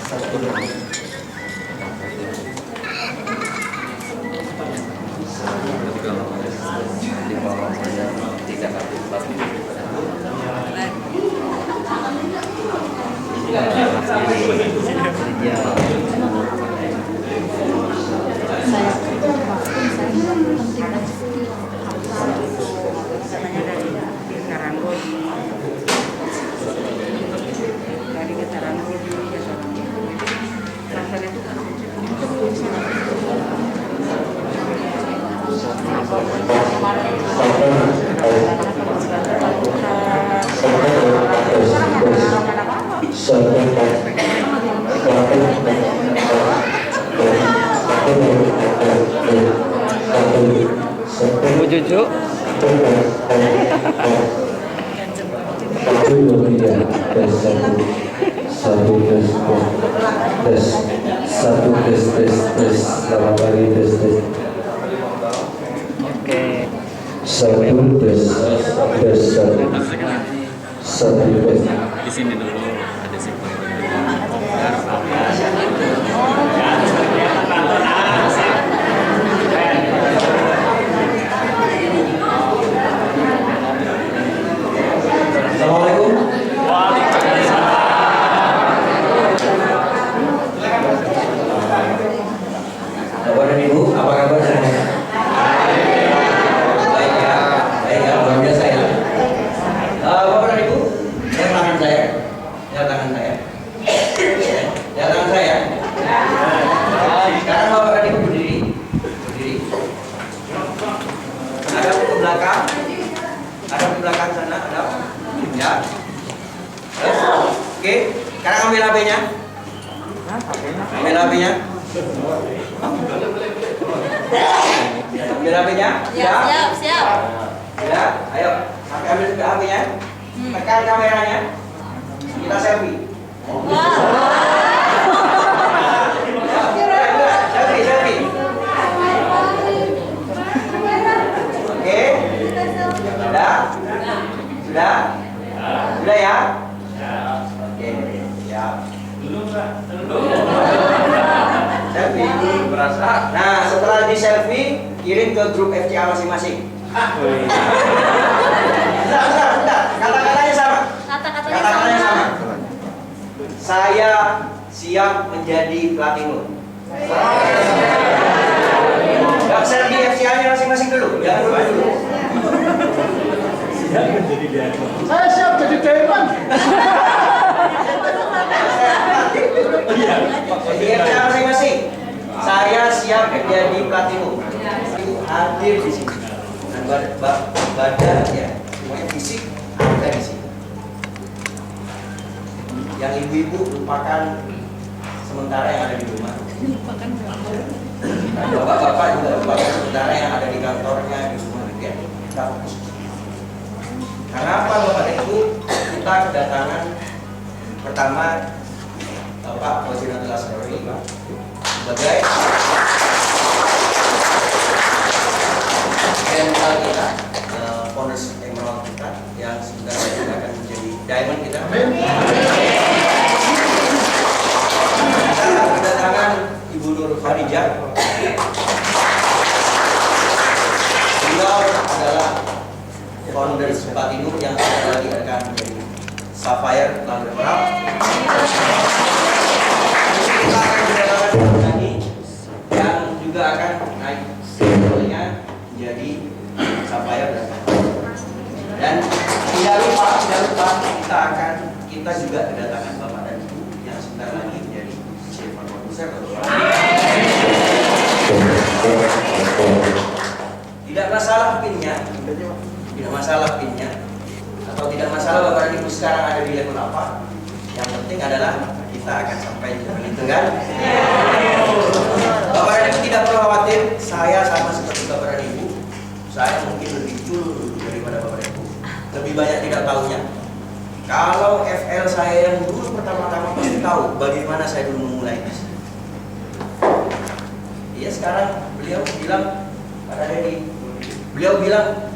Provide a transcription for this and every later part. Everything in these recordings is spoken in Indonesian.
Di bawah saya tidak aktif lagi. Iya. Bu Cucu. Selamat pagi tes. Oke. Satu tes. Di sini dulu ada simpel. Assalamualaikum. Bapak dan Ibu, apa kabar semuanya? Baik ya, luar biasa ya. Bapak dan Ibu, lihat tangan saya. Sekarang Bapak dan Ibu berdiri. Ada ke belakang. Sana, ada. Ya. Oke, sekarang ambil HP-nya. Ambil HP-nya. Siap. Ya, ayo. Ambil HP-nya. Tekan kameranya. Kita selfie. Selfie. Oke. Sudah ya? Oke, siap. Selfie. Nah, setelah di selfie, kirim ke grup FCA masing-masing. Bentar. Kata-katanya sama. Saya siap menjadi platinum. Selfie FCA-nya masing-masing dulu. Jangan lupa dulu. Saya siap jadi diamond. Jadi FCA masing-masing. Saya siap menjadi platinum. Hadir di sini. Dan badan ya, semuanya fisik ada di sini. Yang ibu-ibu lupakan sementara yang ada di rumah. Nah, bapak-bapak juga lupakan sementara yang ada di kantornya, di rumah ya. Kita fokus. Kenapa Bapak dan Ibu kita kedatangan pertama Bapak Waziratul Asrori sebagai general kita, founders Emerald kita yang sebentar lagi akan menjadi diamond kita. Kita kedatangan Ibu Nur Khadijah. Beliau adalah founders Platinum yang sebentar lagi akan menjadi Sapphire lalu Emerald. Kita akan kedatangan Ibu Nani yang juga akan naik levelnya menjadi Sapphire dan tidak lupa kita juga kedatangan Bapak dan Ibu yang sebentar lagi menjadi Silver Producer. Tidak masalah pinnya atau tidak masalah Bapak dan Ibu sekarang ada di level apa. Yang penting adalah kita akan sampai di level itu kan. Bapak dan Ibu tidak perlu khawatir. Saya sama seperti Bapak dan Ibu. Saya mungkin lebih cool daripada Bapak dan Ibu. Lebih banyak tidak tahunya. Kalau FL saya yang dulu pertama-tama pasti tahu bagaimana saya dulu memulai bisnis. Iya, sekarang beliau bilang pada Dedi, beliau bilang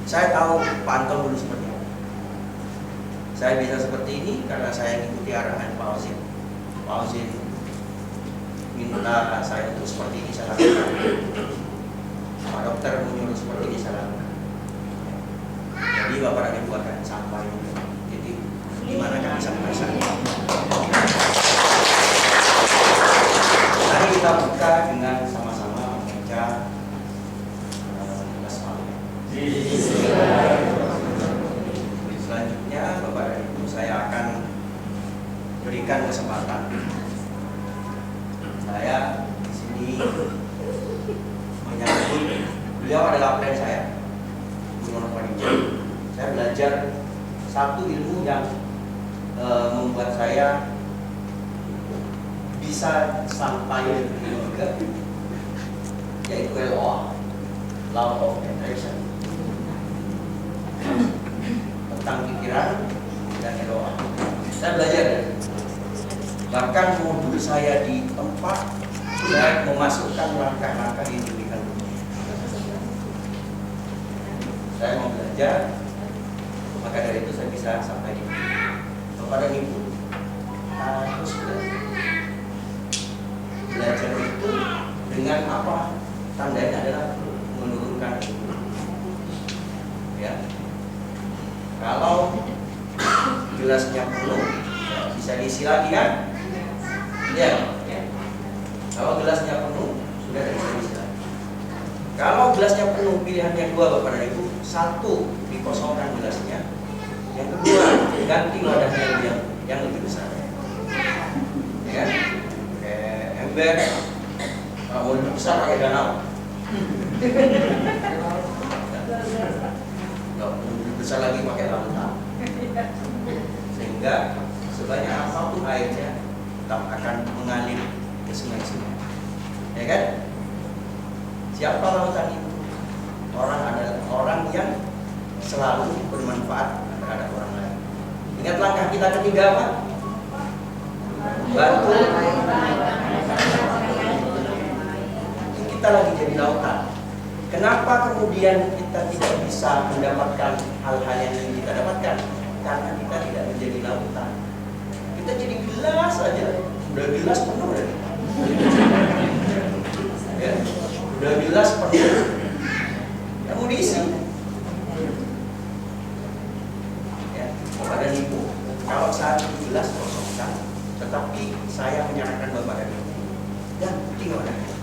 saya tahu Pak Anton dulu seperti apa. Saya bisa seperti ini karena saya mengikuti arahan Pak Osim. Pak Uzin minta saya untuk seperti ini saya lakukan. Pak dokter menyuruh seperti ini saya lakukan. Jadi Bapak dan Ibu akan sampai titik di mana kami sampai saat ini. Mari kita buka dengan sama-sama membaca basmalah. Selanjutnya Bapak dan Ibu saya akan berikan kesempatan. Saya di sini menyambut beliau adalah klien saya, Bu Nona Fadija. Saya belajar satu ilmu yang membuat saya bisa sampai juga, yaitu LOA, Law of Attraction, tentang pikiran dan LOA. Saya belajar. Bahkan modul saya di tempat saya memasukkan langkah-langkah yang diberikan. Saya mau belajar, maka dari itu saya bisa sampai di kepada Ibu harus belajar itu dengan apa? Tandanya adalah menurunkan ilmu. Ya, kalau gelasnya penuh bisa diisi lagi kan? Ya. Kalau gelasnya penuh sudah bisa diisi lagi. Kalau gelasnya penuh pilihannya dua Bapak dan Ibu, satu dikosongkan gelasnya, yang kedua ganti wadahnya yang lebih besar. Ya, kayak ember, kalau lebih besar pakai danau. Kalau lebih besar lagi pakai lautan. Sehingga sebanyak apapun airnya tetap akan mengalir ke sungai-sungai. Ya kan? Siapa lautan itu? Orang adalah orang yang selalu bermanfaat terhadap orang lain. Ingat langkah kita ketiga apa? Bantu. Kita lagi jadi lautan. Kenapa kemudian kita tidak bisa mendapatkan hal-hal yang ingin kita dapatkan? Karena kita tidak menjadi lautan. Kita jadi gelas aja. Udah gelas penuh ya. Ya. Udah gelas penuh. Ya mau diisi. Ya, Bapak dan Ibu, kalau saat ini gelas kosongkan, tetapi saya menyarankan Bapak dan Ibu, ganti wadahnya.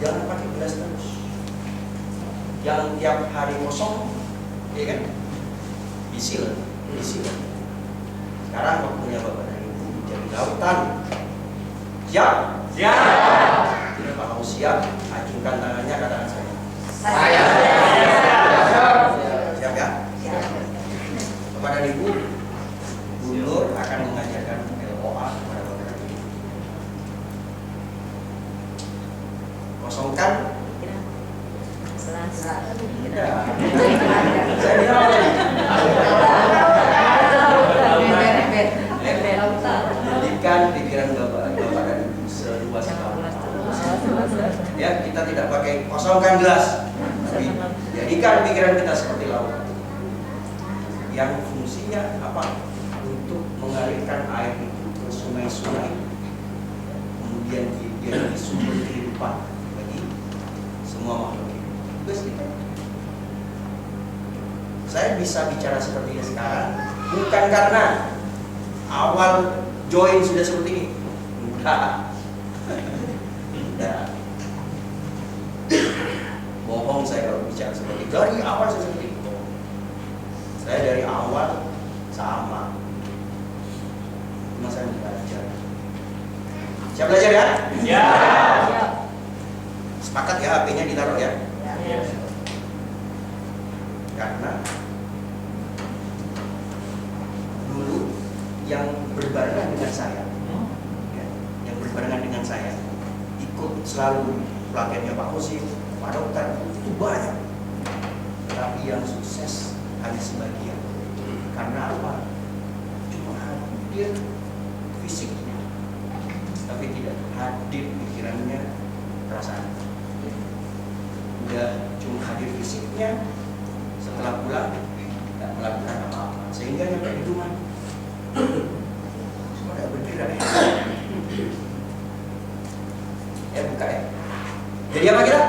Jangan pakai gelas terus. Jangan tiap hari kosong, ya kan? Isi lah. Sekarang waktunya Bapak dan Ibu jadi lautan. Siap? Siap. Kalau siap, acungkan tangannya ke tangan saya. Saya. Siap ya? Siap. Bapak dan Ibu, Bu Nur akan mengajarkan LOA kepada Bapak dan Ibu. Kosongkan. Saya bilang jadikan pikiran Bapak dan Ibu seluas lautan. Ya, kita tidak pakai kosongkan gelas, tapi jadikan pikiran kita seperti laut yang fungsinya apa? Untuk mengalirkan air itu ke sungai-sungai, kemudian jadi sumber kehidupan bagi semua makhluk hidup. Saya bisa bicara seperti ini sekarang bukan karena awal join sudah seperti ini. Enggak. Bohong saya kalau bicara seperti itu. Dari awal saya seperti itu. Saya dari awal sama. Cuma saya belajar. Siap belajar ya? Siap. Sepakat ya, HP-nya ditaruh ya? Ya. Karena dulu yang berbarengan dengan saya, ya, yang berbarengan dengan saya ikut selalu pelatihannya Pak Husin, Pak Dokter, itu banyak. Tapi yang sukses hanya sebagian. Karena apa? Cuma hadir fisiknya, tapi tidak hadir pikirannya, perasaan. Udah cuma hadir fisiknya, setelah pulang tidak melakukan apa-apa, sehingga nyampe di rumah cuma tidak bergerak. Jadi apa kita?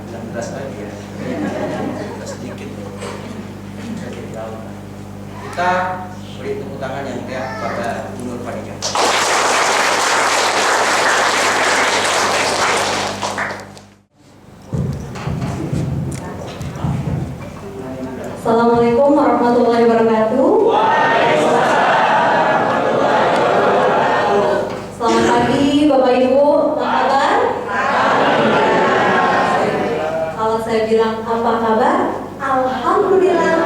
Jelas lagi ya. Sedikit. Kita beri tepuk tangan yang meriah pada Nur Fadika. Assalamualaikum warahmatullahi wabarakatuh. Selamat pagi Bapak Ibu, apa kabar? Kalau saya bilang apa kabar? Alhamdulillah,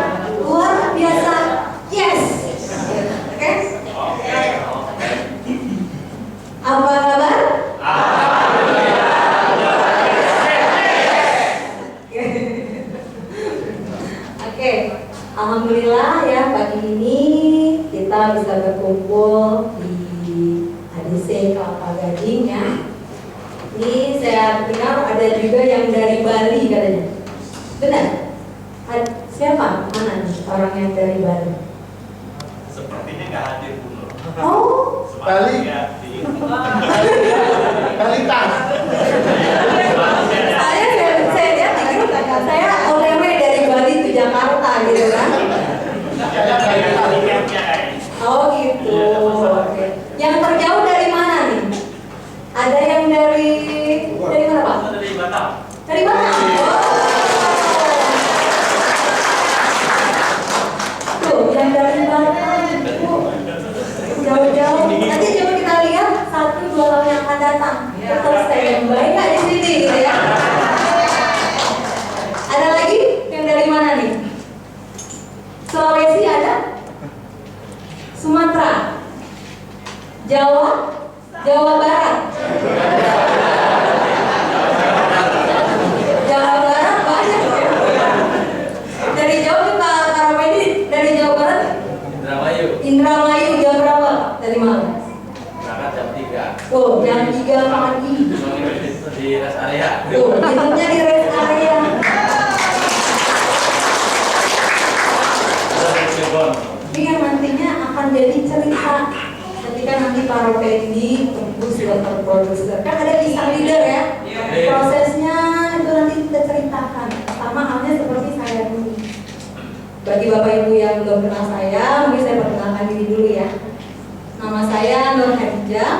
luar biasa. Yes. Oke? Apa kabar? Oke, alhamdulillah ya pagi ini kita bisa berkumpul di ADC Kelapa Gading ya. Ini saya dengar ada juga yang dari Bali katanya. Benar? Siapa? Mana nih orang yang dari Bali? Sepertinya nggak hadir dulu. Oh, Bali. Balitas. saya lihat di grup kakak saya OTW dari Bali ke Jakarta gitu kan. Oh gitu. Oke. Yang terjauh dari mana nih? Ada yang dari mana Pak? Dari Batam. Dari Batam. Oh. Tuh, yang dari Batam itu jauh-jauh. Nanti coba kita lihat 1-2 tahun yang akan datang. Tetap standby nggak di sini gitu ya. Ada lagi yang dari mana nih? Sulawesi ada? Sumatera? Jawa? Jawa Barat? Jawa Barat banyak ya. Dari Jawa ke Karawedi, dari Jawa Barat? Indramayu. Indramayu jam berapa? Dari malam? Berangkat jam 3. Tuh, jam 3 pagi. Di rest area. Tuh, hidupnya di rest area. Ini yang nantinya akan jadi cerita ketika nanti para pendi tembus dokter produser. Kan ada kisah leader ya. Prosesnya itu nanti kita ceritakan. Sama halnya seperti saya dulu. Bagi Bapak Ibu yang belum kenal saya, mungkin saya perkenalkan diri dulu ya. Nama saya Nur Hadijah.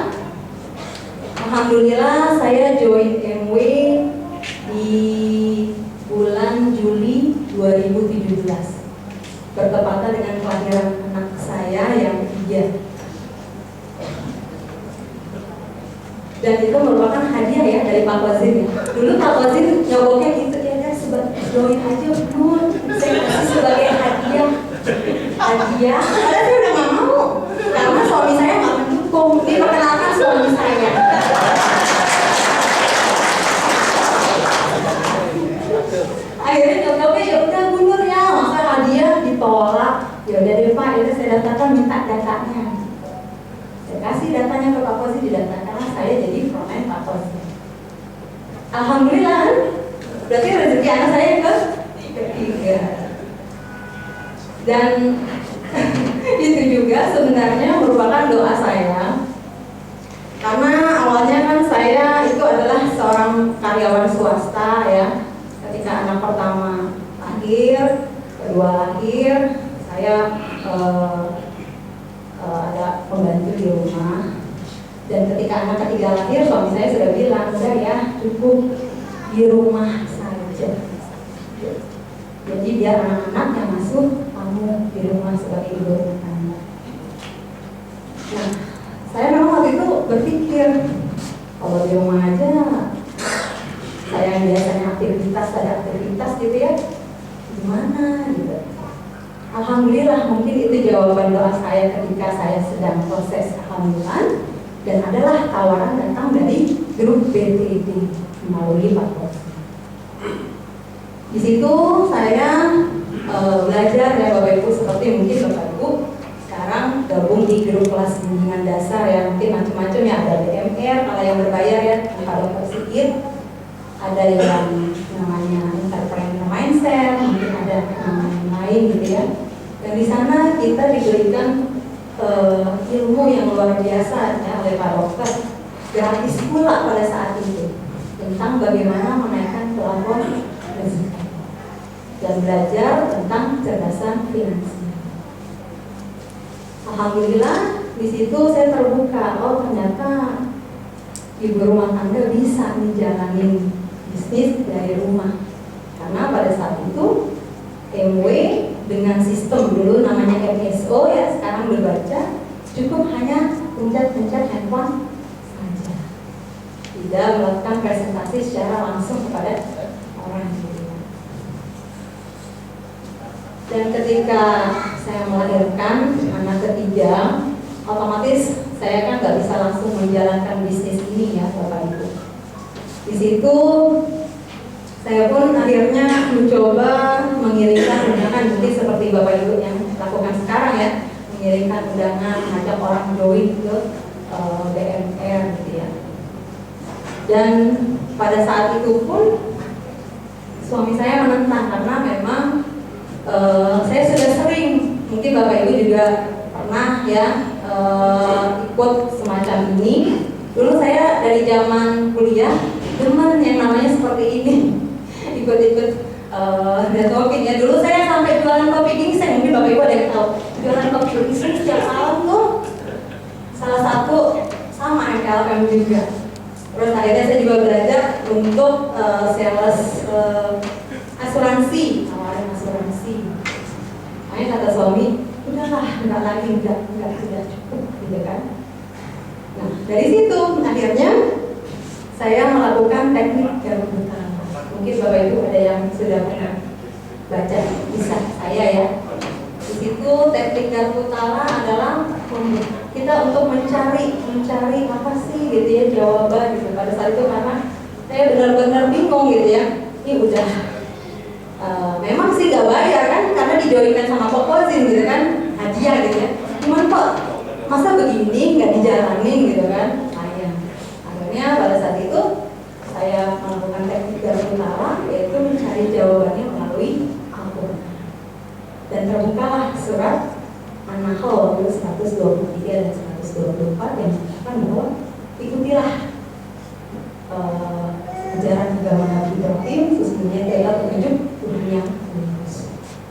Alhamdulillah saya join MW di bulan Juli 2017. Bertepatan dengan kelahiran anak saya yang ketiga. Dan itu merupakan hadiah ya dari Pak Wazir ya. Dulu Pak Wazir nyoboknya gitu ya, sebagai join aja Nur, saya kasih sebagai hadiah. Hadiah, padahal saya udah gak mau karena suami saya gak mendukung. Diperkenalkan suami saya. Akhirnya nyokapnya ya udah mundur ya, masa hadiah ditolak. Ya udah deh Pak, itu saya daftarkan minta datanya. Saya kasih datanya ke Pak Kosi, didaftarkan saya jadi frontline Pak Kosi. Alhamdulillah, berarti rezeki anak saya ke ketiga. Dan itu juga sebenarnya merupakan doa saya. Karena awalnya kan saya itu adalah seorang karyawan swasta ya. Ketika anak pertama lahir, kedua lahir, saya ada pembantu di rumah. Dan ketika anak ketiga lahir, suami saya sudah bilang, udah ya cukup di rumah saja. Jadi biar anak-anak yang masuk, kamu di rumah sebagai ibu rumah tangga. Nah, saya memang waktu itu berpikir, kalau di rumah aja saya yang biasanya ada aktivitas gitu ya, gimana gitu. Alhamdulillah mungkin itu jawaban doa saya ketika saya sedang proses kehamilan dan adalah tawaran datang dari grup BTT melalui Pak Bos. Di situ saya belajar dari Bapak Ibu seperti mungkin Bapak Ibu sekarang gabung di grup kelas bimbingan dasar ya, mungkin macam-macam ya, ada BMR kalau yang berbayar ya, ada Persikir. Ada yang namanya entrepreneur mindset, mungkin ada namanya lain gitu ya. Dan di sana kita diberikan ilmu yang luar biasa ya oleh Pak Dokter gratis pula pada saat itu tentang bagaimana menaikkan plafon rezeki dan belajar tentang kecerdasan finansial. Alhamdulillah di situ saya terbuka, oh ternyata ibu rumah tangga bisa menjalani bisnis dari rumah. Karena pada saat itu MW dengan sistem dulu namanya MSO ya, sekarang berbaca, cukup hanya pencet-pencet handphone saja, tidak melakukan presentasi secara langsung kepada orang. Dan ketika saya melahirkan anak ketiga, otomatis saya kan nggak bisa langsung menjalankan bisnis ini ya Bapak Ibu. Di situ saya pun akhirnya mencoba mengirimkan undangan, mungkin seperti Bapak Ibu yang lakukan sekarang ya, mengirimkan undangan, mengajak orang join ke DMR gitu ya. Dan pada saat itu pun suami saya menentang karena memang saya sudah sering, mungkin Bapak Ibu juga pernah ya ikut semacam ini. Dulu saya dari zaman kuliah demen yang namanya seperti ini, ikut-ikut networking ya. Dulu saya sampai jualan kopi ginseng, mungkin Bapak Ibu ada yang tahu jualan kopi ginseng setiap malam tuh. Salah satu sama MLM juga. Terus akhirnya saya juga belajar untuk sales asuransi, tawarin asuransi. Makanya kata suami, udahlah, enggak lagi, tidak cukup, gitu kan. Nah, dari situ akhirnya saya melakukan teknik garpu utara. Mungkin Bapak Ibu ada yang sudah pernah baca kisah saya ya. Di situ teknik garpu utara adalah kita untuk mencari apa sih gitu ya jawaban gitu. Pada saat itu karena saya benar-benar bingung gitu ya. Ini udah memang sih nggak bayar kan karena dijoinkan sama Pokozin gitu kan, hadiah gitu ya. Cuman kok masa begini nggak dijalanin gitu kan, sayang. Akhirnya pada saat itu saya melakukan teknik garpu utara, yaitu mencari jawabannya melalui Al-Quran. Dan terbukalah surat An-Nahl 123 dan 124 yang mengatakan bahwa ikutilah ajaran agama Nabi Ibrahim, sesungguhnya dia petunjuk dunia lurus.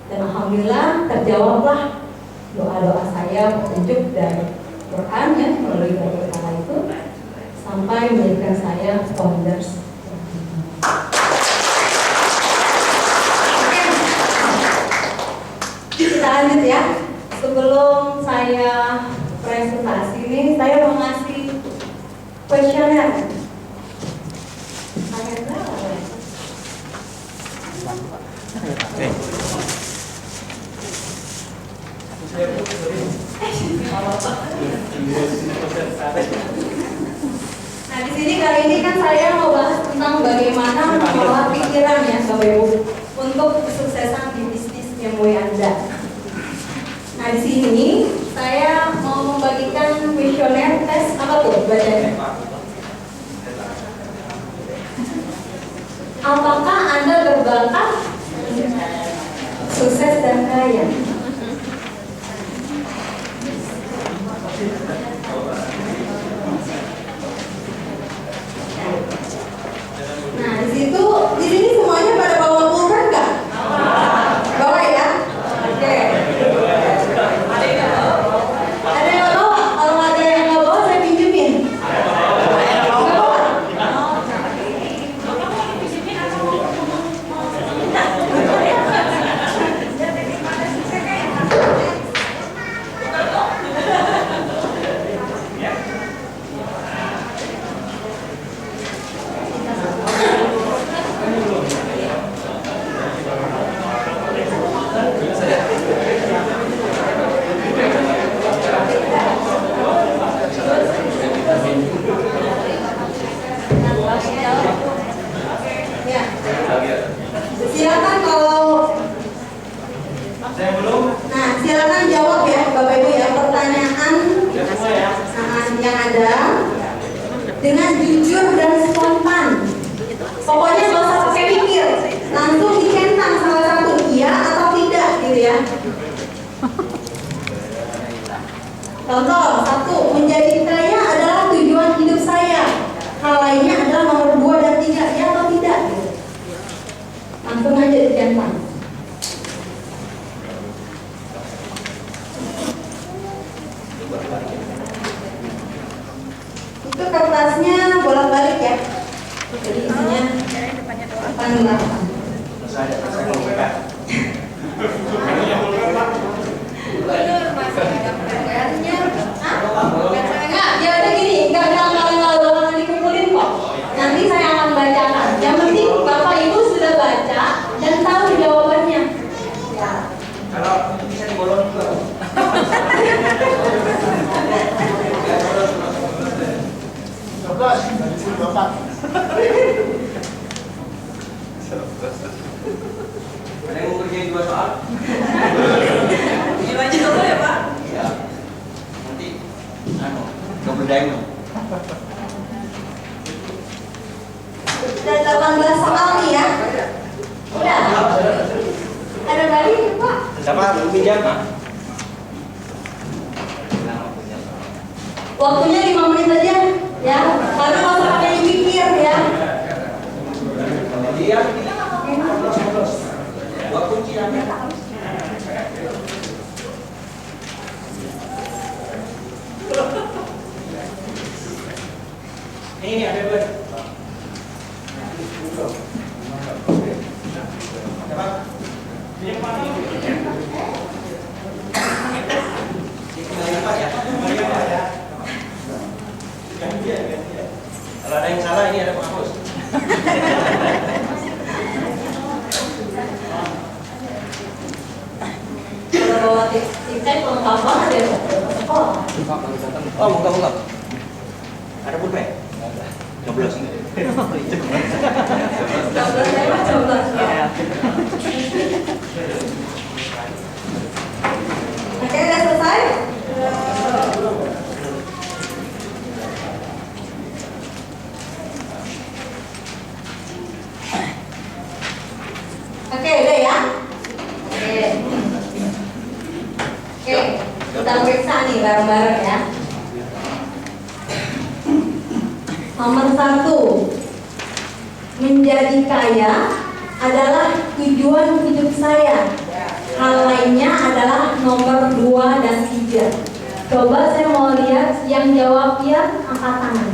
Dan alhamdulillah terjawablah doa-doa saya, petunjuk dari Quran ya melalui garpu utara itu sampai menjadikan saya founders. Kita lanjut ya. Sebelum saya presentasi ini, saya mau ngasih kuesioner. Nah di sini kali ini kan saya mau bahas tentang bagaimana mengolah pikiran ya Bapak Ibu untuk kesuksesan di bisnis MW Anda. Nah di sini saya mau membagikan kuesioner tes apa tuh bacanya? Apakah Anda berbakat sukses dan kaya? Nah di sini semuanya pada bawa pulpen nggak? Bawa ya? Oke. Ada yang nggak bawa? Kalau ada yang nggak bawa saya pinjemin. Nggak bawa? Ya. Silakan kalau nah silakan jawab ya Bapak Ibu ya pertanyaan yang ada dengan jujur dan spontan. Pokoknya nggak usah pakai pikir, langsung dicentang salah satu iya atau tidak gitu ya. Contoh, 1, menjadi kaya adalah tujuan hidup saya. Itu kertasnya bolak-balik ya. Jadi isinya 8. Saya mau pegang. Enggak, ya udah gini, enggak bakalan dikumpulin kok. Nanti saya akan bacakan. Yang penting Bapak Ibu sudah baca dan tahu jawabannya. Ya. Kalau bisa dibolong juga. Ada yang mau kerjain 2 soal? Ini aja dulu ya Pak. Iya. Nanti double diamond. Sudah 18 soal nih ya. Udah. Ada balik Pak. Siapa pinjam? Waktunya 5 menit aja ya. Karena nggak usah pakai mikir ya. Iya. Dua kunci yang ini ada dua. Kalau ada yang salah ini ada penghapus. Kalau bawa tiket lengkap banget ya. Oh. Oh, buka. Ada pulpen? Coblos. Coba. Oke, udah selesai? Oke, udah ya? Oke, kita periksa nih bareng-bareng ya. Nomor 1, menjadi kaya adalah tujuan hidup saya. Hal lainnya adalah nomor 2 dan 3. Coba saya mau lihat yang jawab ya, angkat tangan.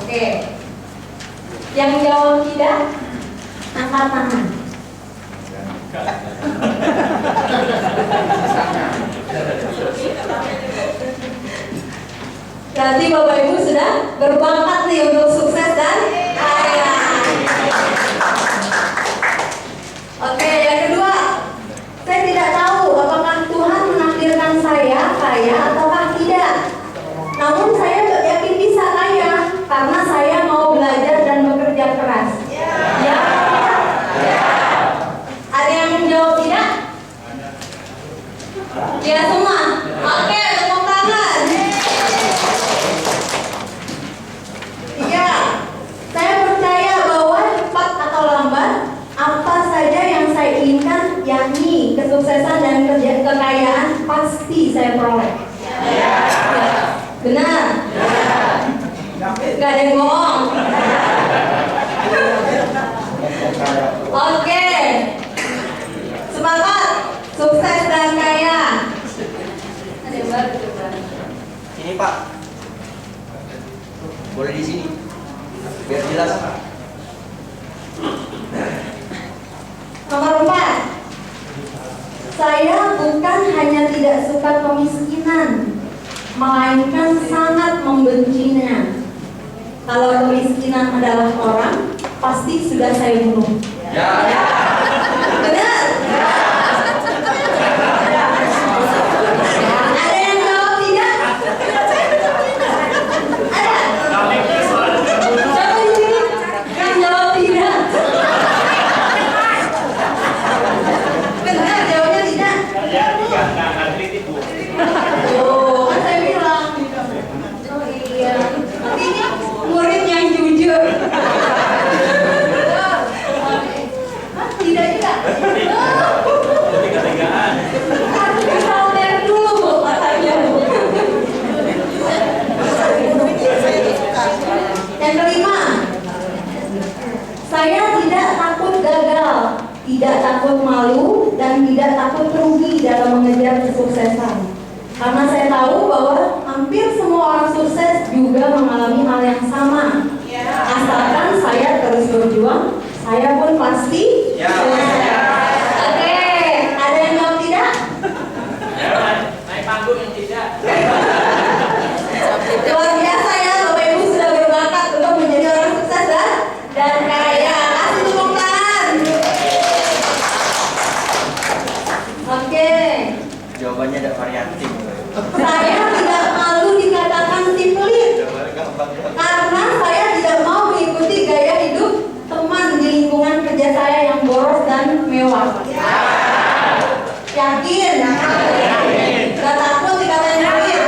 Oke. Yang jawab tidak, angkat tangan. Berarti Bapak Ibu sudah berbakat nih untuk sukses dan kaya. Oke, yang kedua, saya tidak tahu apakah Tuhan menakdirkan saya kaya ataukah tidak. Namun saya yakin bisa kaya karena saya mau belajar dan bekerja keras. Ya. Ada yang menjawab tidak? Ya semua. Oke, tepuk tangan. Ya, saya percaya bahwa cepat atau lambat apa saja yang saya inginkan, yakni kesuksesan dan kekayaan, pasti saya peroleh. Ya. Benar? Gak ada yang bohong. Oke, semangat, sukses dan kaya. Ada yang baru coba. Ini Pak. Boleh di sini. Biar jelas. Nomor 4. Saya bukan hanya tidak suka kemiskinan, melainkan sangat membencinya. Kalau kemiskinan adalah orang, pasti sudah saya bunuh. Ya. Benar? Ada yang jawab tidak? Ada? Siapa di sini yang jawab tidak? Benar, jawabnya tidak. Oh, kan saya bilang. Oh iya. Tapi ini murid yang jujur. tidak takut rugi dalam mengejar kesuksesan. Karena saya tahu bahwa hampir semua orang sukses juga mengalami hal yang sama. Asalkan saya terus berjuang, saya pun pasti Oke, ada yang jawab tidak? Naik panggung yang tidak. Luar biasa ya, Bapak Ibu sudah berbakat untuk menjadi orang sukses dan kaya. Kasih tepuk tangan. Oke. Jawabannya ada variatif. Saya tidak malu dikatakan si pelit karena saya tidak mau mengikuti gaya hidup teman di lingkungan kerja saya yang boros dan mewah. Yakin? Gak takut dikatain pelit?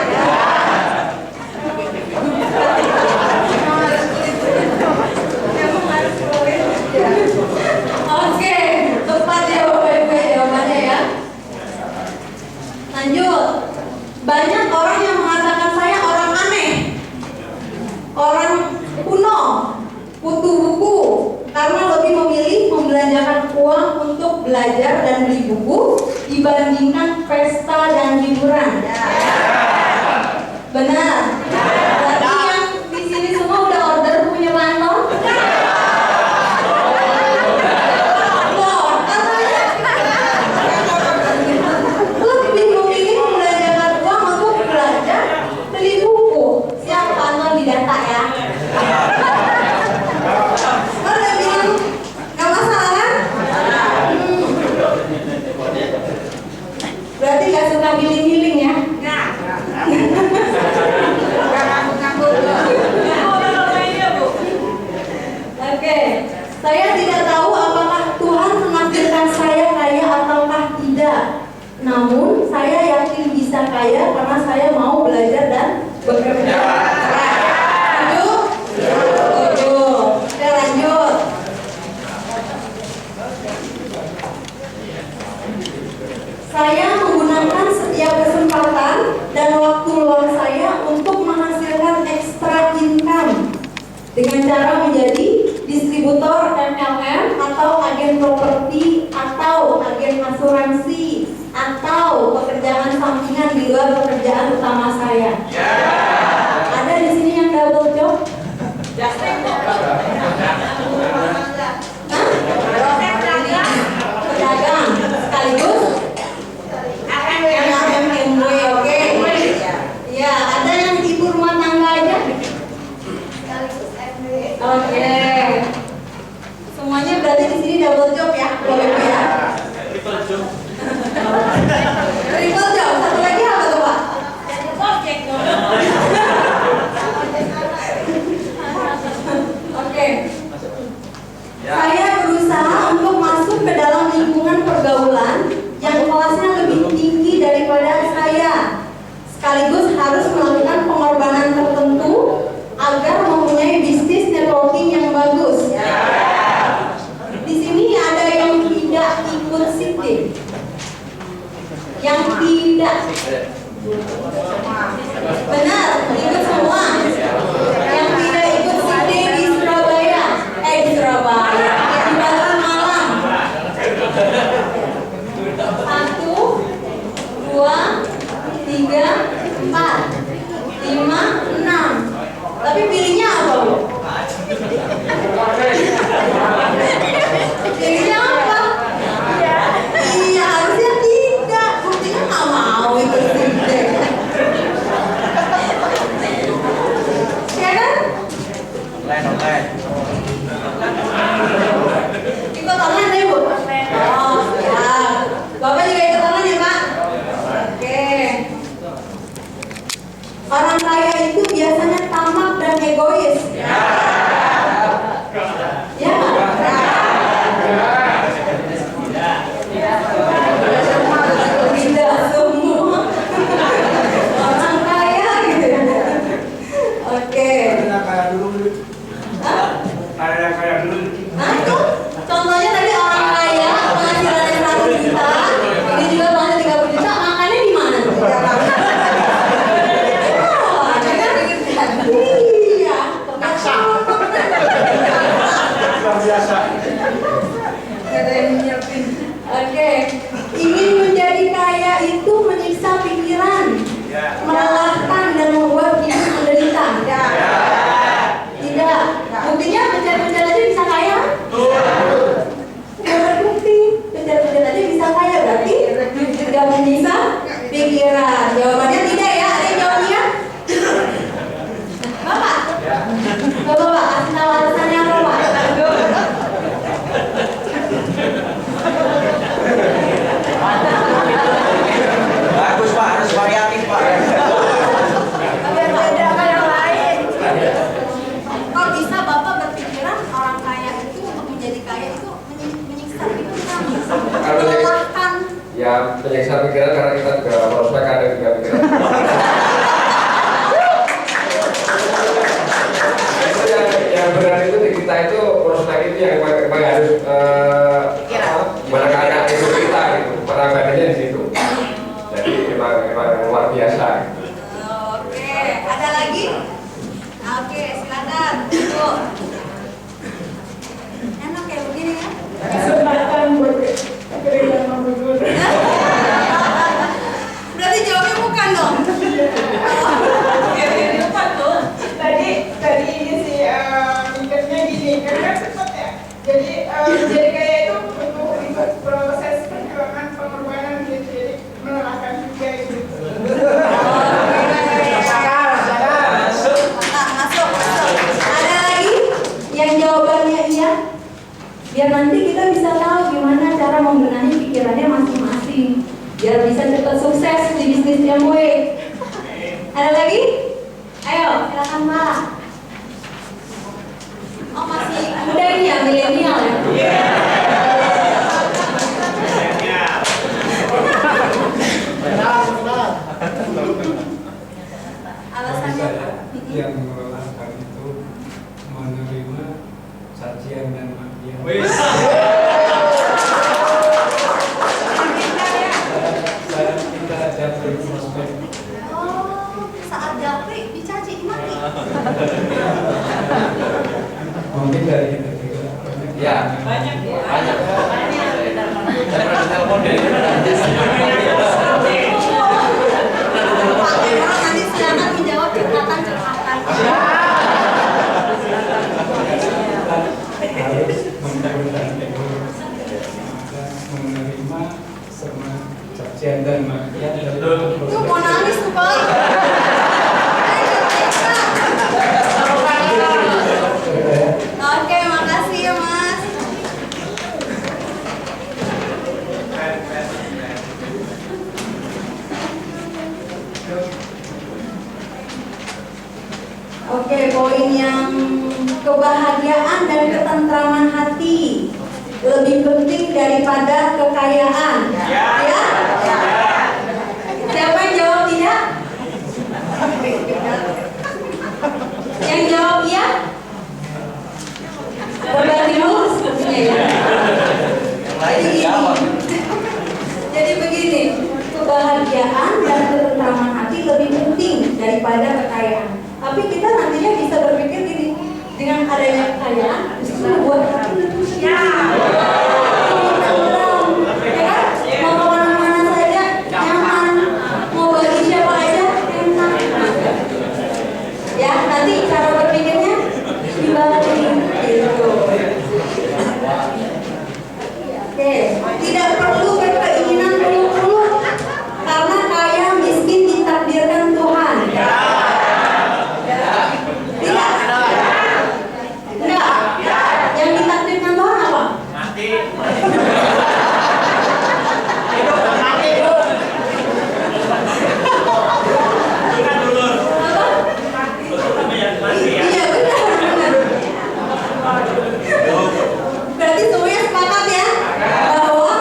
Oke, tepat ya Bapak Ibu jawabannya ya. Lanjut. Banyak orang yang mengatakan saya orang aneh, orang kuno, kutu buku, karena lebih memilih membelanjakan uang untuk belajar dan beli buku dibandingkan pesta dan hiburan. Benar. Berarti yang di sini semua udah order punya pantun? Lebih memilih membelanjakan uang untuk belajar beli buku. Siapa pantun di data ya? Udah bilang nggak masalah kan? Berarti nggak suka healing-healing ya? Oke, saya tidak tahu apakah Tuhan menakdirkan saya kaya ataukah tidak. Namun saya yakin bisa kaya karena saya mau belajar dan bekerja. Setuju? Setuju. Oke, lanjut. Saya menggunakan setiap kesempatan dan waktu luang saya untuk menghasilkan extra income dengan cara menjadi distributor MLM atau agen properti atau agen asuransi atau pekerjaan sampingan di luar pekerjaan utama saya. Ada di sini yang double job? Pedagang sekaligus MLM, oke? Ya, ada yang ibu rumah tangga aja? Oke. Semuanya berarti di sini double job ya, Bapak Ibu ya. Triple job. Triple job. Satu lagi apa tuh Pak? Oke. Saya berusaha untuk masuk ke dalam lingkungan pergaulan yang kelasnya lebih tinggi daripada saya, sekaligus harus melakukan pengorbanan tertentu agar mempunyai bisnis networking yang bagus. Di sini ada yang tidak ikut sidik, yang tidak. Benar, ikut semua. Yang tidak ikut sidik di Surabaya, di Batam Malang. 1, 2, 3, 4, 5, 6. Tapi pilihnya apa Bu? Pilihnya apa? Iya, harusnya tidak. Buktinya nggak mau ikut sidik. Ya kan? Online. Ikut online deh Bu. Oh, ya. Bapak juga ikut online ya Pak? Oke. Orang kaya itu biasanya tamak dan egois. Ya nggak? Tidak semua orang kaya gitu ya. Oke. Kayak dulu. Hah? Kayak dulu. Nah itu contohnya tadi orang kaya penghasilannya 100 juta, ini juga penghasilan 30 juta, makannya di mana tuh? Iya, menyiksa pikiran karena kita juga prospek ada juga pikiran. Itu yang benar itu di kita itu prospek itu yang memang harus menekankan itu kita gitu, penambahannya di situ. Jadi memang luar biasa. Oke, ada lagi? Oke, silakan. Bu. Enak kayak begini ya? Kesempatan buat keringan membubur. Berarti jawabnya bukan dong? Bukan tuh. Tadi ini sih mikirnya gini, karena cepat ya. Jadi kayak itu butuh ikut proses perjuangan pengorbanan gitu, jadi melelahkan juga gitu. Masuk. Ada lagi yang jawabannya iya? Biar nanti kita bisa tahu gimana cara membenahi pikirannya masing-masing, biar bisa cepat sukses di bisnis Jamwe. Ada lagi? Ayo, silakan Mbak. Oh masih. Udah ini ya, milenial ya? Alasannya apa? Yang melelahkan itu menerima cacian dan makian. Saat kita jatuh prospek. Oh, saat japri dicaci maki. Mungkin dari kita juga. Ya, banyak. Saya pernah telepon dari Pak Emro nanti silakan menjawab curhatan-curhatan. Harus menggunakan teknologi dan menerima semua cacian dan makian dari Tuh mau nangis tuh Pak. Oke, makasih ya Mas. Oke, poin yang kebahagiaan dan ketentraman hati lebih penting daripada kekayaan. Ya? Siapa yang jawab tidak? Yang jawab iya? Berbagi dulu sepertinya ya. Jadi begini, kebahagiaan dan ketentraman hati lebih penting daripada kekayaan. Tapi kita nantinya bisa berpikir gini, dengan adanya kekayaan justru membuat hati lebih mau kemana-mana saja nyaman, mau bagi siapa aja enak. Ya, nanti cara berpikirnya dibalik gitu. Oke, tidak perlu berkeinginan muluk-muluk karena kaya miskin ditakdirkan Tuhan. Enggak. Yang ditakdirkan Tuhan apa? Mati. Iya benar. Berarti semuanya sepakat ya bahwa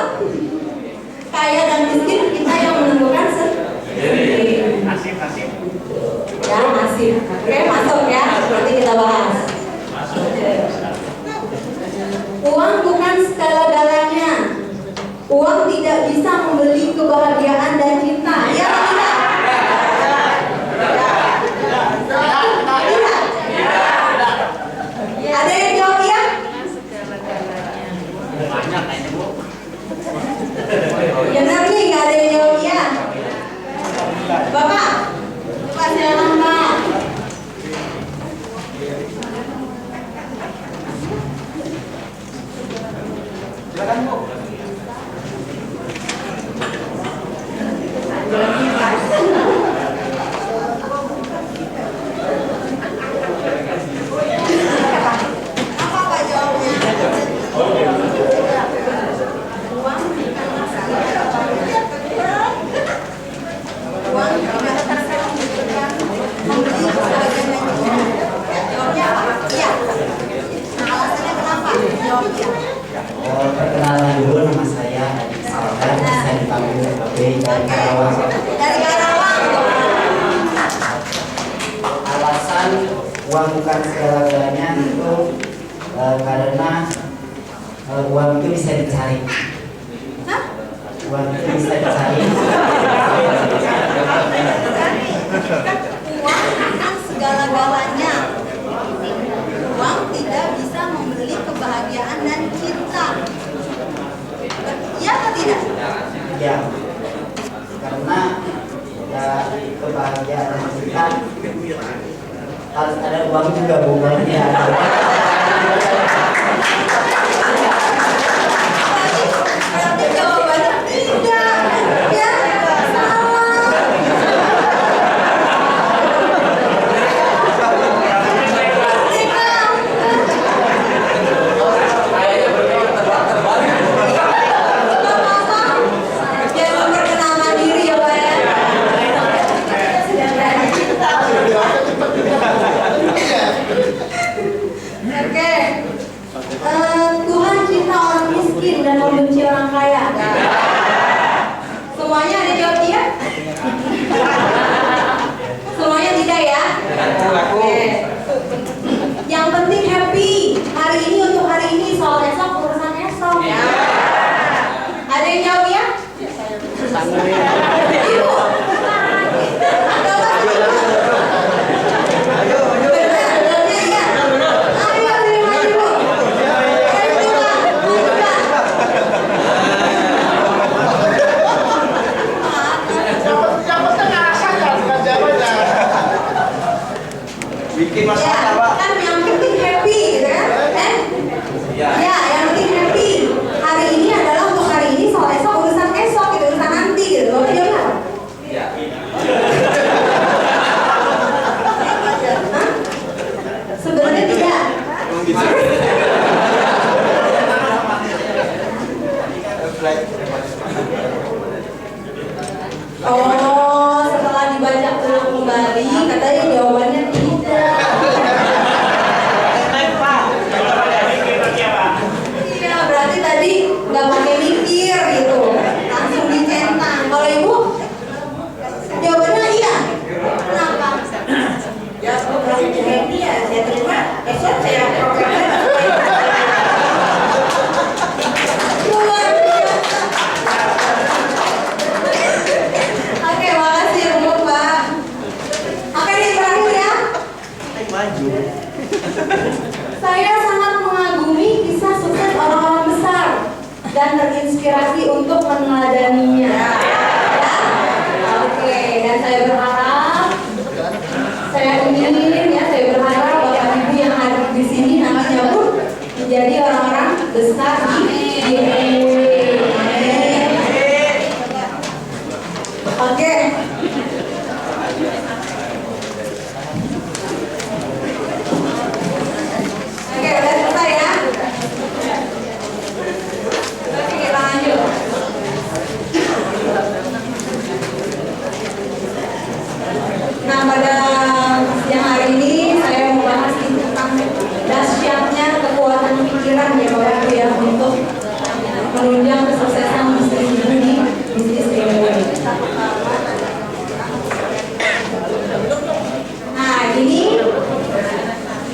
kaya dan miskin kita yang menentukan sendiri. Nasib. Ya nasib. Oke masuk ya. Nanti kita bahas. Uang bukan segala-galanya. Uang tidak bisa membeli kebahagiaan dan cinta. Ya atau tidak? Ada yang jawab ya? banyak kayaknya Bu. Benar nih, nggak ada yang jawab ya. Bapak, coba silakan Pak. Silakan Bu. Apa Pak jawabnya? Uang bukan masalah. Uang tidak bisa memberikan membeli kebahagiaan dan cinta. Jawabnya apa? Iya. Nah, alasannya kenapa? Jawab iya. Perkenalan dulu, nama saya Adi Saldan, saya Oke, dari Karawang. Dari Karawang. Alasan uang bukan segala-galanya itu karena uang itu bisa dicari. Hah? Uang itu bisa dicari. Uang bukan segala-galanya. Uang tidak bisa membeli kebahagiaan dan cinta. Iya atau tidak? Ya, karena ya kebahagiaan dan cinta harus ada uang juga bukan ya. Berarti jawabannya tidak. Ya, salah. Jangan memperkenalkan diri ya Pak ya. Oke. Tuhan cinta orang miskin dan membenci orang kaya. Semuanya ada jawab iya? Semuanya tidak ya? Oke. Yang penting happy. Hari ini untuk hari ini, soal esok urusan esok. Ya. Ada yang jawab ya? Ibu. Bikin Ya, masalah, Pak. kan yang penting happy gitu kan? Iya. Ya, yang penting happy. Hari ini adalah untuk hari ini, soal esok urusan esok gitu, urusan nanti gitu. Bapak jawab apa? Iya. Hah? Sebenarnya tidak. Oh, setelah dibaca ulang kembali, katanya jawabannya tidak. Iya, berarti tadi nggak pakai mikir gitu, langsung dicentang. Kalau ibu, jawabannya iya. Kenapa? Ya, kalau ini ya saya terima. Esok saya programnya. Luar biasa. Oke, makasih Bu Pak. Oke, ini terakhir ya. Saya sangat mengagumi kisah sukses orang-orang besar dan terinspirasi untuk meneladaninya. Ya? Oke, dan saya berharap, saya berharap Bapak Ibu yang hadir di sini nantinya pun menjadi orang-orang besar di IPW. Oke. Oke, udah selesai ya. Oke, kita lanjut. Nah, pada siang hari ini saya mau bahas tentang dahsyatnya kekuatan pikiran ya Bapak Ibu ya untuk menunjang kesuksesan bisnis ibu di bisnis IPW. Nah, ini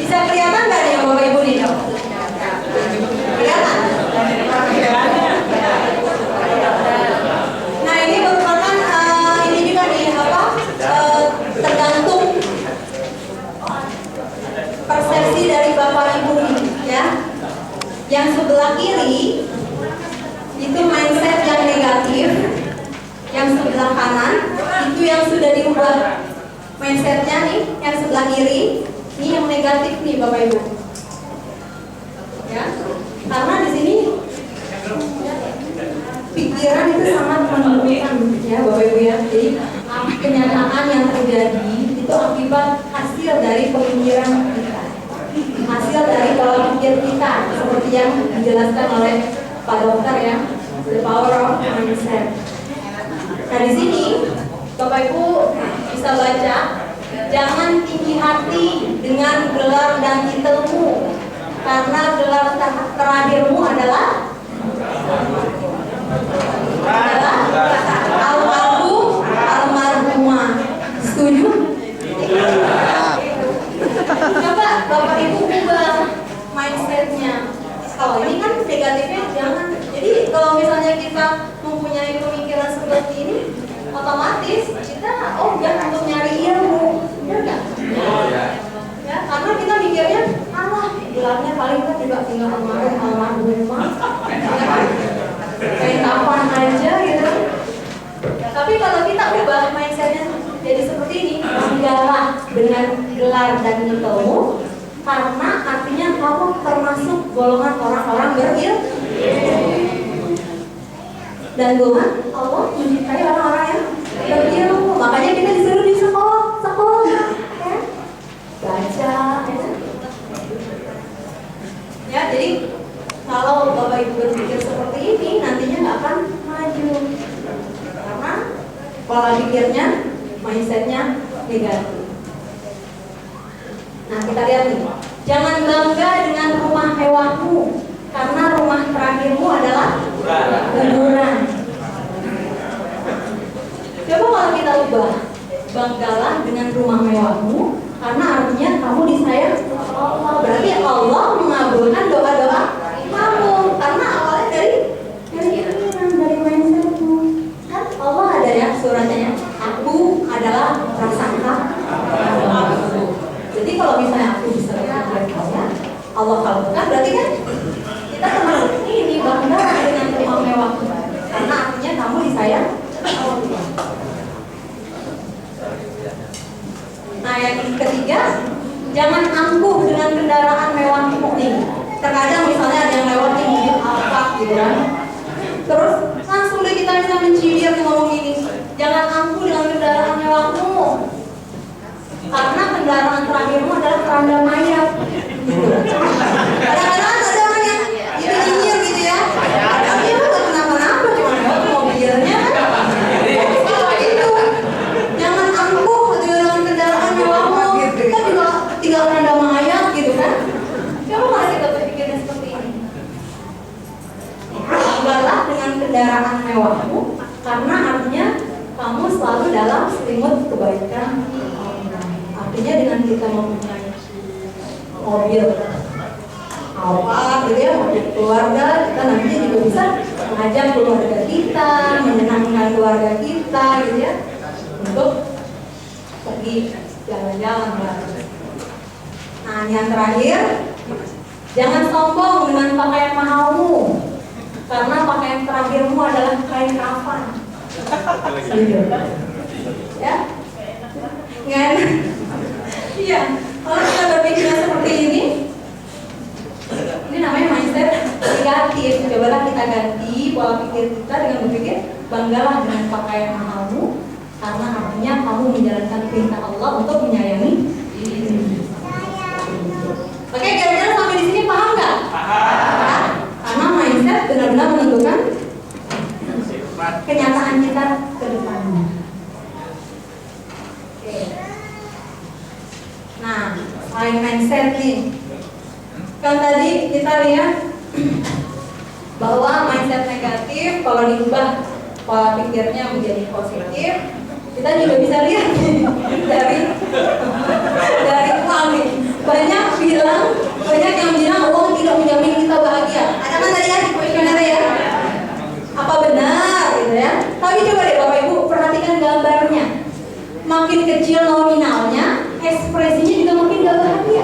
bisa kelihatan nggak nih Bapak Ibu nih? Kelihatan? Nah, ini merupakan ini juga nih apa? Tergantung persepsi dari Bapak Ibu nih, ya. Yang sebelah kiri itu mindset yang negatif, yang sebelah kanan itu yang sudah diubah mindsetnya nih, yang sebelah kiri ini yang negatif nih Bapak Ibu, ya, karena di sini pikiran itu sangat menentukan ya Bapak Ibu ya. Jadi kenyataan yang terjadi itu akibat hasil dari pemikiran kita, hasil dari pola pikir kita, seperti yang dijelaskan oleh Pak Dokter ya, the power of mindset. Nah di sini Bapak Ibu bisa baca, jangan tinggi hati dengan gelar dan titelmu, karena gelar terakhirmu adalah seperti ini, otomatis kita enggak untuk nyari ilmu, benar nggak? Ya, karena kita mikirnya, alah, gelarnya paling kan juga tinggal almarhumah, kayak kapan aja gitu. Tapi kalau kita ubah mindsetnya jadi seperti ini, banggalah dengan gelar dan titulmu, karena artinya kamu termasuk golongan orang-orang berilmu. Dan golongan Allah mencintai orang-orang yang berilmu. Makanya kita disuruh di sekolah, ya, baca, ya. Jadi kalau Bapak Ibu berpikir seperti ini, nantinya nggak akan maju, karena pola pikirnya, mindsetnya negatif. Nah, kita lihat nih, jangan bangga dengan rumah mewahmu, karena rumah terakhirmu adalah kuburan. Coba kalau kita ubah, banggalah dengan rumah mewahmu, karena artinya kamu disayang Allah. Berarti Allah mengabulkan doa-doa kamu, karena awalnya dari mindsetmu. Kan Allah ada ya suratnya, aku adalah prasangka. Jadi kalau misalnya aku bisa berbuat kaya, Allah kabulkan, berarti kan kita termasuk ini bangga dengan rumah mewah, karena artinya kamu disayang Allah. Nah, yang ketiga, jangan angkuh dengan kendaraan mewahmu nih. Terkadang misalnya ada yang lewat nih mobil apa gitu kan, terus langsung deh kita bisa mencibir ngomong gini, jangan angkuh dengan kendaraan mewahmu, karena kendaraan terakhirmu adalah keranda mayat gitu. Kadang-kadang ada orang yang nyinyir gitu ya, tapi lu gak kenapa-napa, cuma bawa mobilnya kan gitu. Jangan angkuh dengan kendaraan mewahmu, kita juga tinggal keranda mayat gitu kan. Coba kalau kita berpikirnya seperti ini, banggalah dengan kendaraan mewahmu, karena artinya kamu selalu dalam selimut kebaikan. Artinya dengan kita mempunyai mobil apa gitu ya, mobil keluarga, kita nantinya juga bisa mengajak keluarga kita, menyenangkan keluarga kita gitu ya, untuk pergi jalan-jalan bareng. Nah, yang terakhir, jangan sombong dengan pakaian mahalmu, karena pakaian terakhirmu adalah kain kafan. Gitu. Ya, nggak? Iya, kalau kita berpikirnya seperti ini namanya mindset negatif. Cobalah kita ganti pola pikir kita dengan berpikir, banggalah dengan pakaian mahalmu, karena artinya kamu menjalankan perintah Allah untuk menyayangi diri. Oke, kira-kira sampai di sini paham nggak? Paham. Karena mindset benar-benar menentukan kenyataan kita ke depannya. Oke. Nah, selain mindset nih, kan tadi kita lihat bahwa mindset negatif kalau diubah pola pikirnya menjadi positif, kita juga bisa lihat dari uang nih. Banyak yang bilang uang tidak menjamin kita bahagia. Ada kan tadi ya di kuesioner ya? Apa benar gitu ya? Tapi coba deh Bapak Ibu perhatikan gambarnya. Makin kecil nominalnya, ekspresinya juga makin gak bahagia.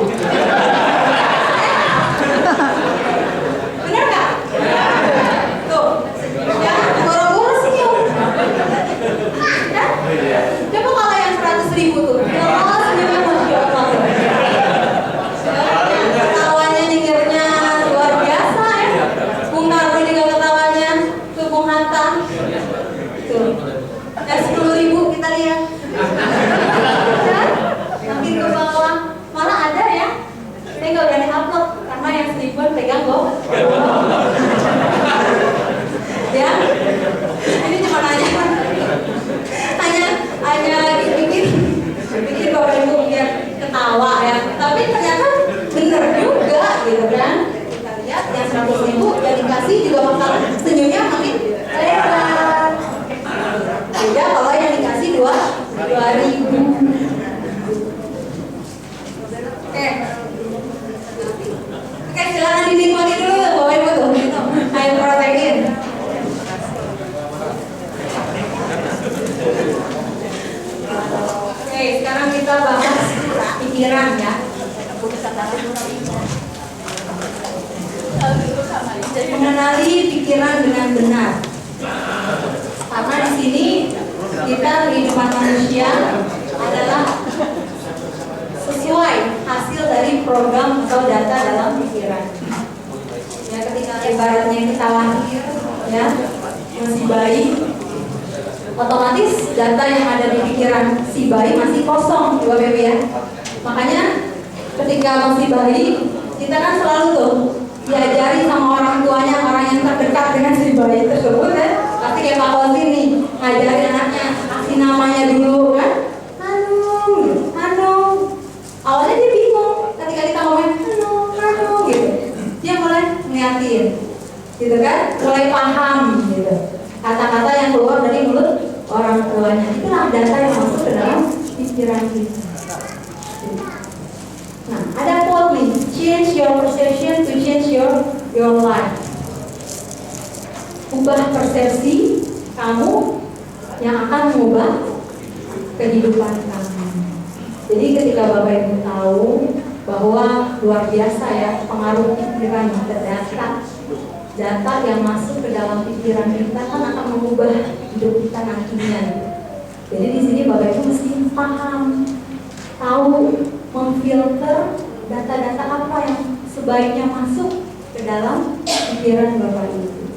Benar nggak? Tuh, ya, boro-boro senyum. Ya? Coba kalau yang 100.000 tuh, ya senyumnya masya Allah. Ketawanya nyengirnya luar biasa ya. Bung Karno juga ketawanya, tuh Bung Hatta. Tuh, dan 10.000 kita lihat. Makin ke bawah, malah ada ya, saya nggak berani upload karena yang seribuan pegang kok. Ya, ini cuma hanya bikin Bapak Ibu biar ketawa ya. Tapi ternyata bener juga gitu kan. Kita lihat yang 100.000 yang dikasih juga bakal senyumnya makin lebar. Beda kalau yang dikasih 2.000. Oke, silakan dinikmati dulu Bapak Ibu. pikiran ya. Mengenali pikiran dengan benar. Karena di sini kita kehidupan manusia adalah sesuai hasil dari program atau data dalam pikiran. Ya, ketika ibaratnya kita lahir, ya masih bayi, otomatis data yang ada di pikiran si bayi masih kosong, Bapak Ibu ya. Makanya ketika masih bayi, kita kan selalu tuh diajari sama orang tuanya, orang yang terdekat dengan si bayi tersebut kan. Pasti kayak Pak Kosin nih, ngajarin anaknya, kasih namanya dulu kan. Hanung, Hanung. Awalnya dia bingung, ketika kita ngomong Hanung, Hanung gitu. Dia mulai ngeliatin, gitu kan, mulai paham gitu. Kata-kata yang keluar dari mulut orang tuanya, itulah data yang masuk ke dalam pikiran kita. Nah, ada quote nih, change your perception to change your life. Ubah persepsi kamu yang akan mengubah kehidupan kamu. Jadi ketika Bapak Ibu tahu bahwa luar biasa ya pengaruh pikiran ke data yang masuk ke dalam pikiran kita kan akan mengubah hidup kita nantinya. Jadi di sini Bapak Ibu mesti paham, tahu, memfilter data-data apa yang sebaiknya masuk ke dalam pikiran Bapak Ibu.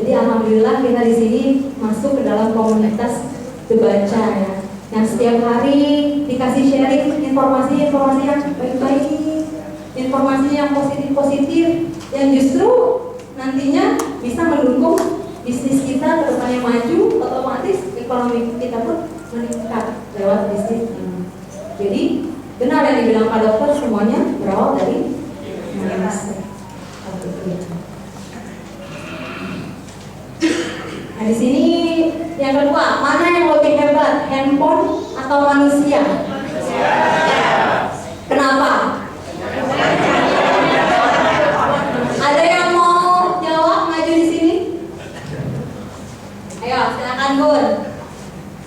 Jadi alhamdulillah kita di sini masuk ke dalam komunitas Debaca ya, yang setiap hari dikasih sharing informasi yang baik-baik, informasi yang positif-positif, yang justru nantinya bisa mendukung bisnis kita ke depannya maju, otomatis ekonomi kita pun meningkat lewat bisnis ini. Jadi benar yang dibilang Pak Dokter, semuanya berawal dari mindset. Nah di sini yang kedua, mana yang lebih hebat, handphone atau manusia? Kenapa? Ada yang mau jawab, maju di sini? Ayo silakan Bun.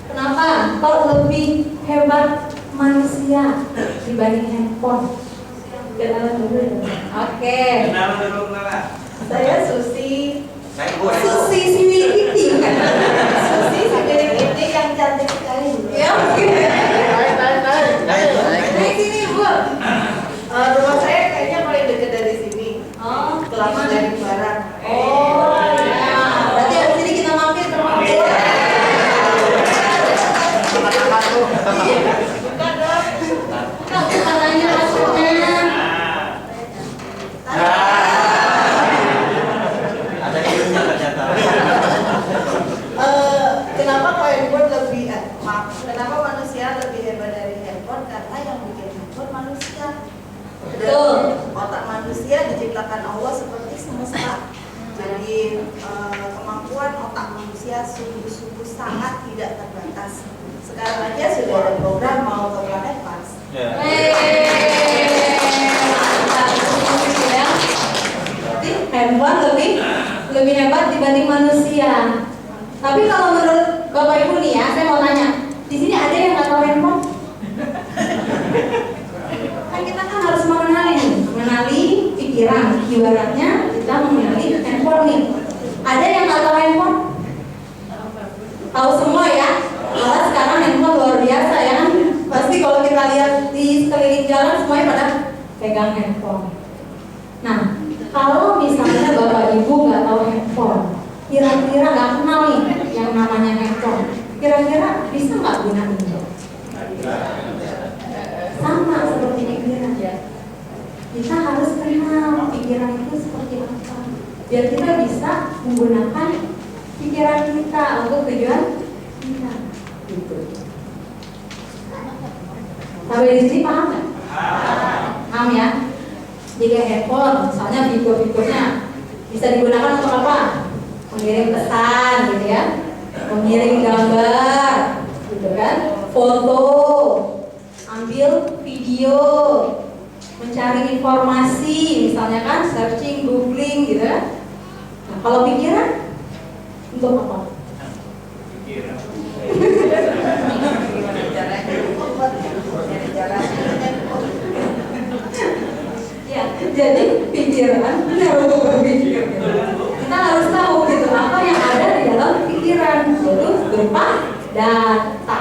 Kenapa kok lebih hebat manusia dibanding handphone? Kenalan dulu. Oke. Kenalan dulu, kenalan. Saya Susi. Susi si milik Kitty. Susi si milik Kitty yang cantik sekali. Ya oke. Naik sini Bu. Rumah saya kayaknya paling dekat dari sini. Oh, Kelapa dari barat. Oh, ya. Berarti habis ini kita mampir ke rumah Bu. Bukan dong. Bukan nanya maksudnya. Ada ilmunya ternyata. Kenapa handphone lebih kenapa manusia lebih hebat dari handphone? Karena yang bikin handphone manusia. Betul. Otak manusia diciptakan Allah seperti semesta. Jadi kemampuan otak manusia sungguh-sungguh sangat tidak terbatas. Sekarang aja sudah ada program mau ke planet Mars. Berarti handphone lebih hebat dibanding manusia. Tapi kalau menurut Bapak Ibu nih ya, saya mau tanya, di sini ada yang nggak tahu handphone? Kan kita kan harus mengenali pikiran, ibaratnya kita mengenali handphone nih. Ada yang nggak tahu handphone? Tahu semua ya? Malah sekarang handphone luar biasa ya kan? Pasti kalau kita lihat di sekeliling jalan semuanya pada pegang handphone. Nah, kalau misalnya Bapak Ibu nggak tahu handphone, kira-kira nggak kenal nih yang namanya handphone, kira-kira bisa nggak gunain? Sama seperti pikiran ya. Kita harus kenal pikiran itu seperti apa, biar kita bisa menggunakan pikiran kita untuk tujuan kita. Gitu. Sampai di sini paham nggak? Paham ya? Jika handphone, misalnya fitur-fiturnya bisa digunakan untuk apa? Mengirim pesan, gitu ya, mengirim gambar, gitu kan, foto, ambil video, mencari informasi, misalnya kan, searching, googling, gitu ya. Nah, kalau pikiran untuk apa? data.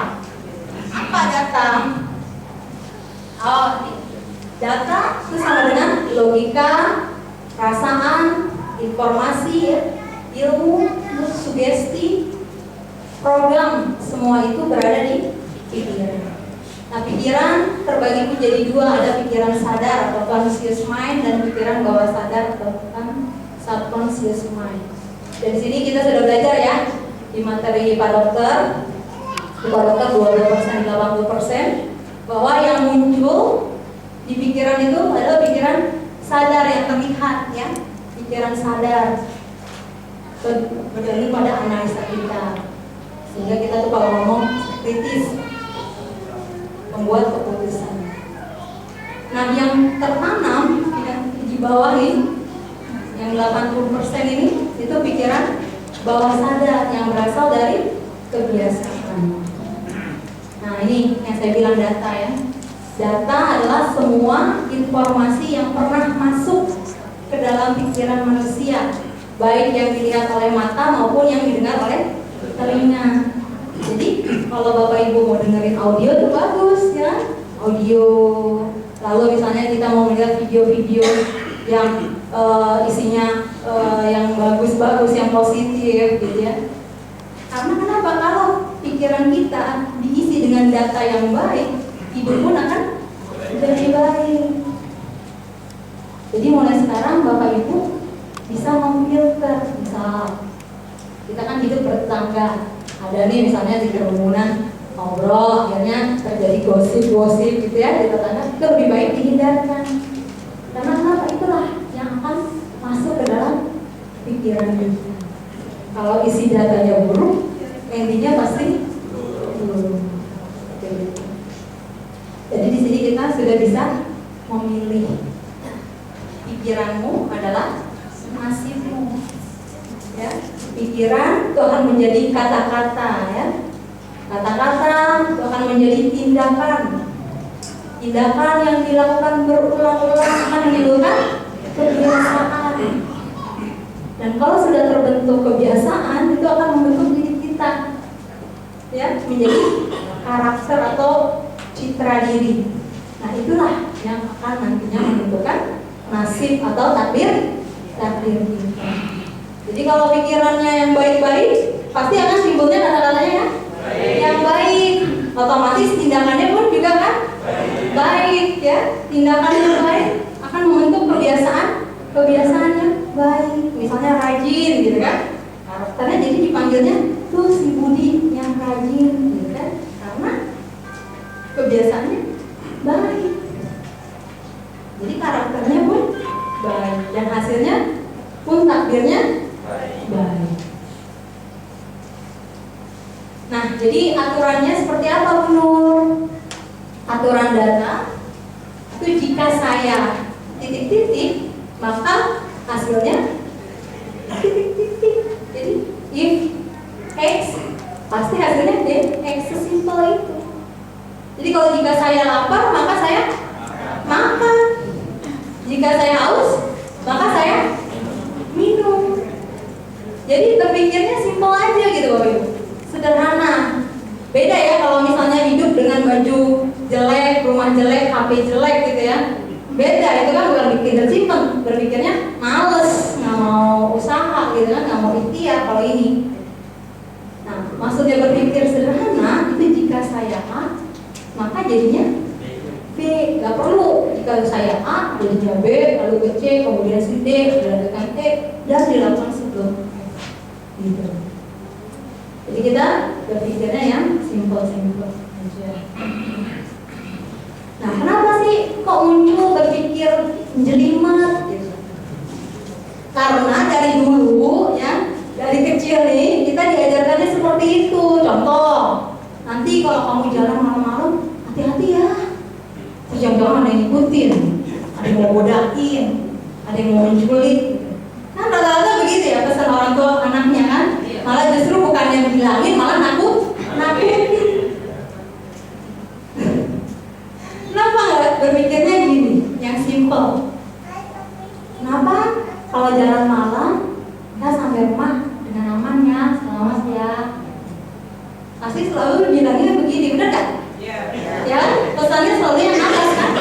Apa data? Oh, data itu sama dengan logika, perasaan, informasi, ilmu, sugesti, program, semua itu berada di pikiran. Nah, pikiran terbagi menjadi dua, ada pikiran sadar atau conscious mind dan pikiran bawah sadar atau subconscious mind. Dan di sini kita sudah belajar ya di materi Pak Dokter 20% 80% bahwa yang muncul di pikiran itu adalah pikiran sadar yang terlihat ya, pikiran sadar berdasarkan pada analisa kita, sehingga kita tuh kalau ngomong kritis membuat keputusan. Nah, yang tertanam yang di bawah ini, yang 80% ini itu pikiran bawah sadar yang berasal dari kebiasaan. Nah, ini yang saya bilang data ya. Data adalah semua informasi yang pernah masuk ke dalam pikiran manusia, baik yang dilihat oleh mata maupun yang didengar oleh telinga. Jadi kalau Bapak Ibu mau dengerin audio itu bagus ya, audio. Lalu misalnya kita mau melihat video-video yang isinya yang bagus-bagus, yang positif gitu ya. Karena kenapa? Kalau pikiran kita diisi dengan data yang baik, hidup pun akan lebih baik. Jadi mulai sekarang Bapak Ibu bisa memfilter. Misal kita kan hidup bertetangga, ada nih misalnya di kerumunan ngobrol, akhirnya terjadi gosip-gosip gitu ya di tetangga, itu lebih baik dihindarkan. Karena kenapa? Itulah yang akan masuk ke dalam pikiran kita. Kalau isi datanya buruk, endingnya pasti buruk. Jadi di sini kita sudah bisa memilih. Pikiranmu adalah nasibmu. Ya, pikiran itu akan menjadi kata-kata ya. Kata-kata itu akan menjadi tindakan. Tindakan yang dilakukan berulang-ulang akan menimbulkan kebiasaan. Dan kalau sudah terbentuk kebiasaan, itu akan membentuk diri kita, ya, menjadi karakter atau citra diri. Nah, itulah yang akan nantinya menentukan nasib atau takdir kita. Jadi kalau pikirannya yang baik-baik, pasti akan timbulnya kata-katanya kan? Yang baik. Otomatis tindakannya pun juga kan? Baik ya. Tindakan yang baik akan membentuk kebiasaan yang baik. Misalnya rajin gitu kan? Karakternya jadi dipanggilnya tuh si Budi yang rajin gitu kan? Karena kebiasaannya baik. Jadi karakternya pun baik dan hasilnya pun takdirnya baik. Nah, jadi aturannya seperti apa, Bu Nur? Aturan data itu jika saya titik-titik, maka hasilnya titik-titik. Jadi if X, pasti hasilnya X, sesimpel itu. Jadi kalau jika saya lapar, maka saya makan. Jika saya haus, maka saya minum. Jadi berpikirnya simpel aja gitu Bapak Ibu. Sederhana. Beda ya kalau misalnya hidup dengan baju jelek, rumah jelek, HP jelek gitu ya. Beda, itu kan bukan berpikir simpen, berpikirnya males, nggak mau usaha gitu kan, nggak mau ikhtiar kalau ini. Nah, maksudnya berpikir sederhana itu jika saya A, maka jadinya B. Gak perlu jika saya A, jadinya B, lalu ke C, kemudian si D, kemudian E, dan dilakukan sebelum gitu. Jadi kita berpikirnya yang simple-simple aja. Nah, kenapa sih kok muncul berpikir jelimet gitu? Karena dari dulu ya, dari kecil nih kita diajarkannya seperti itu. Contoh, nanti kalau kamu jalan malam-malam, hati-hati ya. Jangan-jangan ada yang ngikutin, ada yang mau godain, ada yang mau menculik. Kan rata-rata begitu ya pesan orang tua anaknya kan. Malah justru bukan yang bilangin, malah nakutin. Kenapa nggak berpikirnya gini, yang simple? Kenapa kalau jalan malam kita sampai rumah dengan aman ya, selamat ya? Pasti selalu bilangnya begini, benar kan? Ya, pesannya selalu yang atas kan.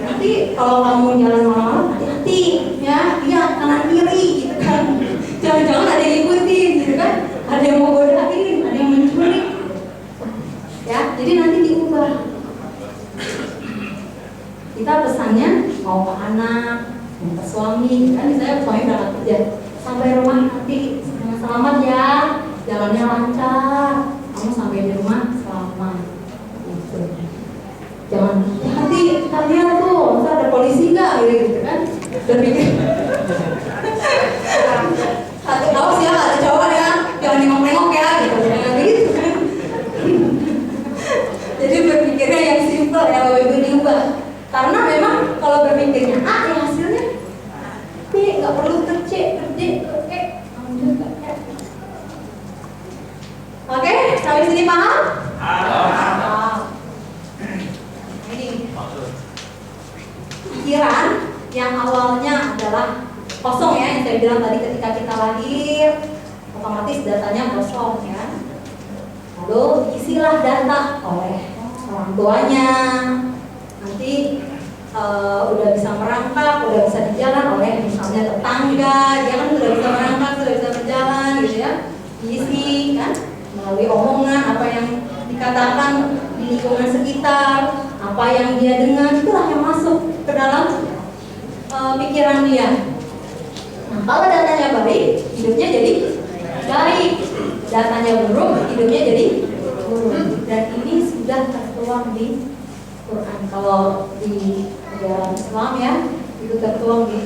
Nanti kalau kamu jalan malam-malam hati-hati, ya, lihat kanan kiri gitu kan. Jangan-jangan ada yang ikutin gitu kan. Ada yang mau godain, ada yang menculik. Ya, jadi nanti diubah. Kita pesannya mau ke anak, mau ke suami, kan misalnya suami berangkat kerja, sampai rumah nanti selamat ya, jalannya lancar, kamu sampai di rumah selamat. Gitu. Jangan hati kita lihat tuh, misalnya ada polisi nggak gitu kan? Berpikir. Hati awas ya, ada cowok ya, jangan nengok-nengok ya, gitu. Jangan gitu kan? Jadi berpikirnya yang simple ya, Bapak Ibu diubah. Karena memang kalau berpikirnya A, ya hasilnya B, nggak perlu ke C, ke D, ke E, juga ya. Oke, sampai sini paham? Paham. Ini pikiran yang awalnya adalah kosong ya, yang saya bilang tadi ketika kita lahir, otomatis datanya kosong ya. Lalu diisilah data oleh orang tuanya. Nanti udah bisa merangkak, udah bisa berjalan oleh misalnya tetangga, dia kan sudah bisa merangkak, sudah bisa berjalan gitu ya. Diisi kan melalui omongan, apa yang dikatakan di lingkungan sekitar, apa yang dia dengar, itulah yang masuk ke dalam pikiran dia. Nah, kalau datanya baik, hidupnya jadi baik. Datanya buruk, hidupnya jadi buruk. Dan ini sudah tertuang di Quran. Kalau di ajaran Islam ya, itu tertuang di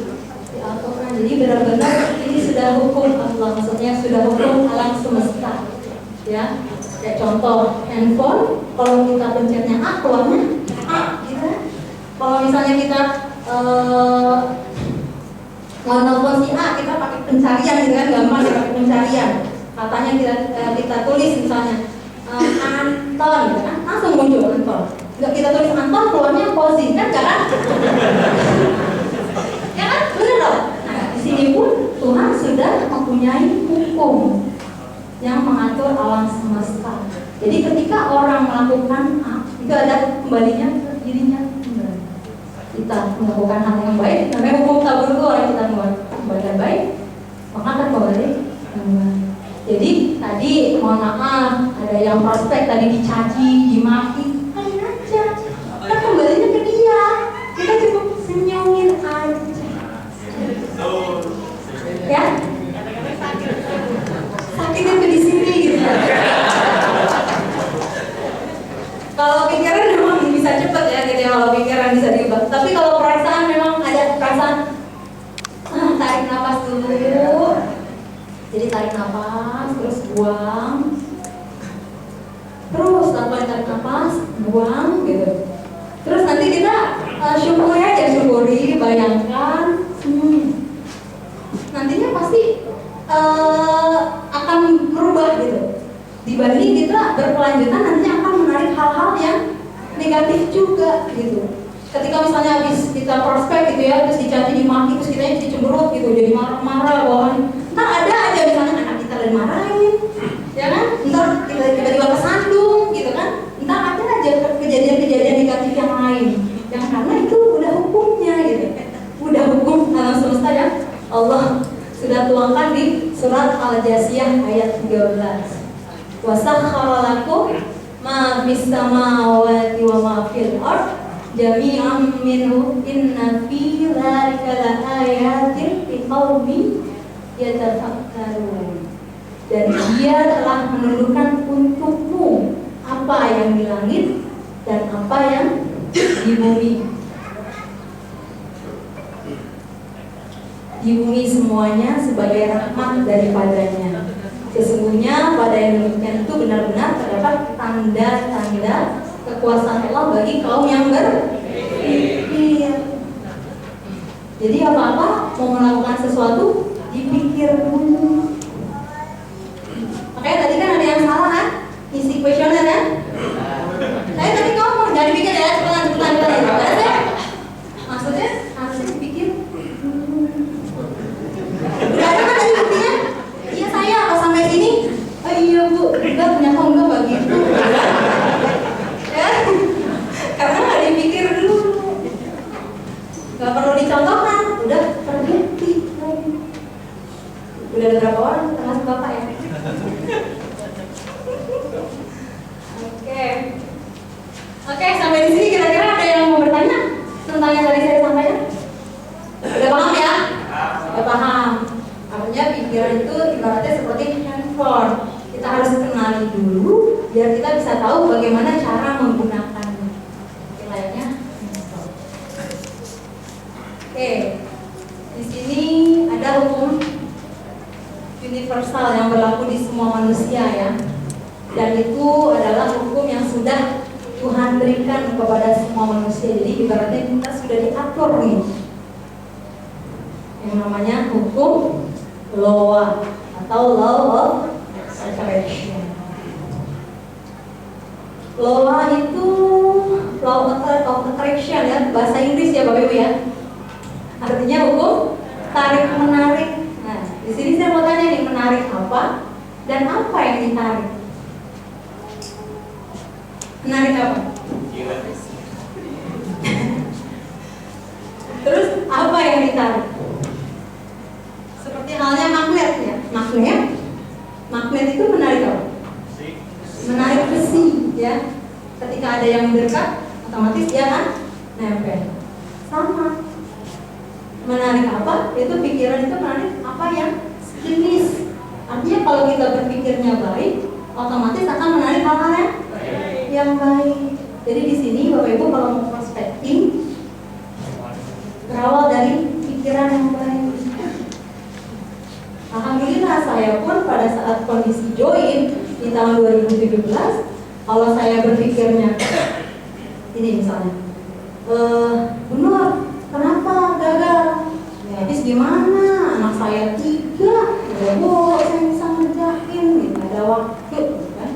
Al-Quran. Jadi benar-benar ini sudah hukum Allah, maksudnya sudah hukum alam semesta. Ya, kayak contoh handphone, kalau kita pencetnya A, keluarnya A, gitu. Kalau misalnya kita mau nelfon si A, kita pakai pencarian gitu kan, gampang ya pakai pencarian. Katanya kita tulis misalnya Anton, gitu kan, langsung muncul Anton. Nggak kita tulis Anton, keluarnya Kozi, kan jangan? Ya kan, benar dong. Nah, di sini pun Tuhan sudah mempunyai hukum yang mengatur alam semesta. Jadi ketika orang melakukan A, itu ada kembalinya ke dirinya kembali. Kita melakukan hal yang baik, namanya hukum tabur itu orang kita membuat yang baik, maka akan kembali. Jadi tadi mohon maaf, ada yang prospek tadi dicaci, dimaki, kalian aja, kan kembalinya ke dia. Kita cukup senyumin aja. Ya? Sakitnya tuh di sini gitu. Kalau pikiran memang bisa cepet ya, gitu ya. Kalau pikiran bisa diubah. Tapi kalau perasaan memang ada perasaan. Tarik nafas dulu. Jadi tarik nafas, terus buang. Terus tarik nafas, buang gitu. Terus nanti kita syukuri aja, syukuri, bayangkan. Nantinya pasti akan merubah gitu. Dibanding kita berkelanjutan, nantinya akan menarik hal-hal yang negatif juga gitu. Ketika misalnya habis kita prospek gitu ya, terus dicaci, dimaki, terus kita jadi cemberut gitu, jadi marah-marah bawahan. Ntar ada aja misalnya anak kita lagi marahin, ya kan? Ntar tiba-tiba kesandung gitu kan? Ntar ada aja kejadian-kejadian negatif yang lain. Yang karena itu udah hukumnya gitu. Udah hukum alam semesta ya. Allah sudah tuangkan di surat Al-Jasiyah ayat 13. Wasakhkhara lakum ma fis samawati wa ma fil ardh jami'an minhu inna fi dzalika laayatin liqaumin yatafakkarun. Dan Dia telah menundukkan untukmu apa yang di langit dan apa yang di bumi. Di bumi semuanya sebagai rahmat daripadanya. Sesungguhnya pada yang demikian itu benar-benar terdapat tanda-tanda kekuasaan Allah bagi kaum yang berpikir. Jadi apa-apa mau melakukan sesuatu dipikir dulu. Makanya tadi kan ada yang salah kan? Isi kuesioner kan? Saya tadi ngomong jangan dipikir ya, cepetan. Maksudnya harusnya dipikir. Udah ada kan tadi buktinya? Iya saya pas sampai sini. Oh iya Bu, enggak ternyata enggak begitu. tentang yang tadi saya sampaikan? Udah paham ya? Udah paham. Artinya pikiran itu ibaratnya seperti handphone. Kita harus kenali dulu biar kita bisa tahu bagaimana cara menggunakannya. Oke, layaknya. Oke, di sini ada hukum universal yang berlaku di semua manusia ya. Dan itu adalah hukum yang sudah Tuhan berikan kepada semua manusia. Jadi ibaratnya kita sudah diatur nih, yang namanya hukum law atau law of attraction. Law itu law of attraction ya, bahasa Inggris ya Bapak Ibu ya. Artinya hukum tarik menarik. Nah, di sini saya mau tanya nih, menarik apa dan apa yang ditarik? Menarik apa? Terus apa yang ditarik? Seperti halnya magnet ya. Magnet itu menarik apa? Menarik besi ya. Ketika ada yang mendekat, otomatis dia kan nempel. Sama. Menarik apa? Itu pikiran itu menarik apa yang sejenis. Artinya kalau kita berpikirnya baik, otomatis akan menarik hal-hal yang baik. Jadi di sini Bapak Ibu kalau mau prospecting, berawal dari pikiran yang baik. Alhamdulillah saya pun pada saat kondisi join di tahun 2017, kalau saya berpikirnya ini misalnya, benar, kenapa gagal? Ya, habis gimana? Anak saya 3, saya bisa ngerjain, gitu, ada waktu, kan?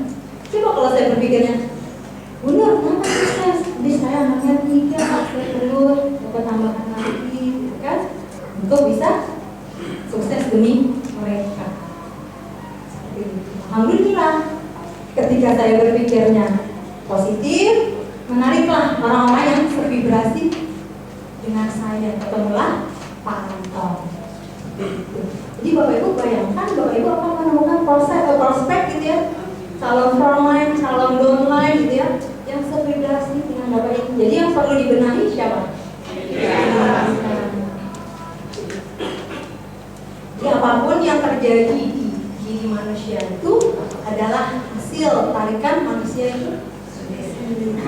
Coba kalau saya berpikirnya, benar, kenapa sukses? Habis saya anaknya 3, saya perlu dapat tambahan lagi, gitu kan? Untuk bisa sukses demi mereka. Alhamdulillah, ketika saya berpikirnya positif, menariklah orang-orang yang bervibrasi dengan saya, ketemulah Pak Anton. Jadi Bapak Ibu bayangkan, Bapak Ibu akan menemukan prospek gitu ya, calon frontline, calon downline gitu ya, yang bervibrasi dengan Bapak Ibu. Jadi yang perlu dibenahi siapa? Ya, apapun yang terjadi di diri manusia itu adalah hasil tarikan manusia itu sendiri.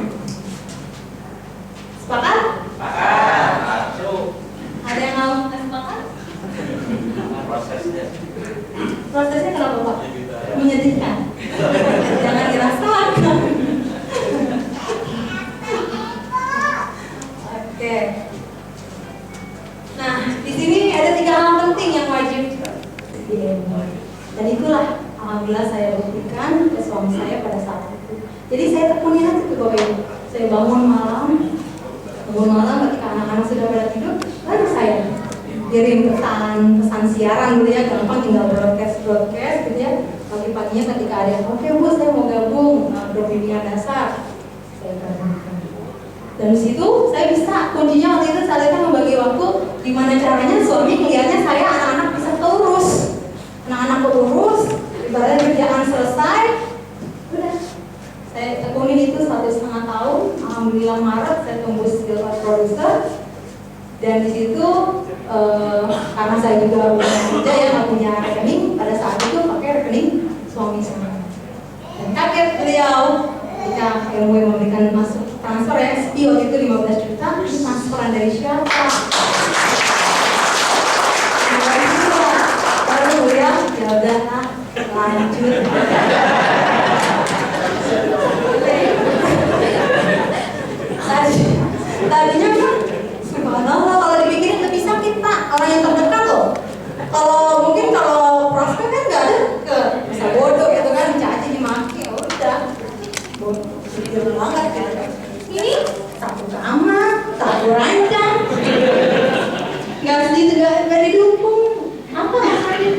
Sepakat? Sepakat. Ada yang mau sepakat? Prosesnya kenapa Pak? Menyedihkan. Jangan dirasakan. Oke. Nah, di sini ada 3 hal penting yang wajib diemban. Dan itulah alhamdulillah saya buktikan ke suami saya pada saat itu. Jadi saya tekunin aja tuh Bapak Ibu. Saya bangun malam ketika anak-anak sudah pada tidur, lalu saya kirim pesan siaran gitu ya, gampang tinggal broadcast gitu ya. Pagi-paginya ketika ada yang oke Bu, saya mau gabung grup bimbingan dasar, saya gabungkan. Dan di situ saya bisa, kuncinya waktu itu saya membagi waktu, gimana caranya suami melihatnya saya anak-anak bisa keurus, ibaratnya kerjaan selesai, udah saya tekunin itu 1,5 tahun. Alhamdulillah Maret saya tembus silver producer. Dan di situ karena saya juga kerja ya, nggak punya rekening, pada saat itu pakai rekening suami saya. Dan kaget beliau ketika ilmu yang memberikan masuk transfer ya, SP waktu itu 15 juta, ini transferan dari siapa? Lalu beliau, ya udah lanjut. Tadinya kan, subhanallah, kalau dipikirin lebih sakit Pak, orang yang terdekat loh. Kalau prospek kan nggak ada ke bisa bodoh gitu kan, dicaci dimaki, ya udah bodoh banget gitu. Ini satu kamar, satu ranjang, nggak didukung, apa masalahnya?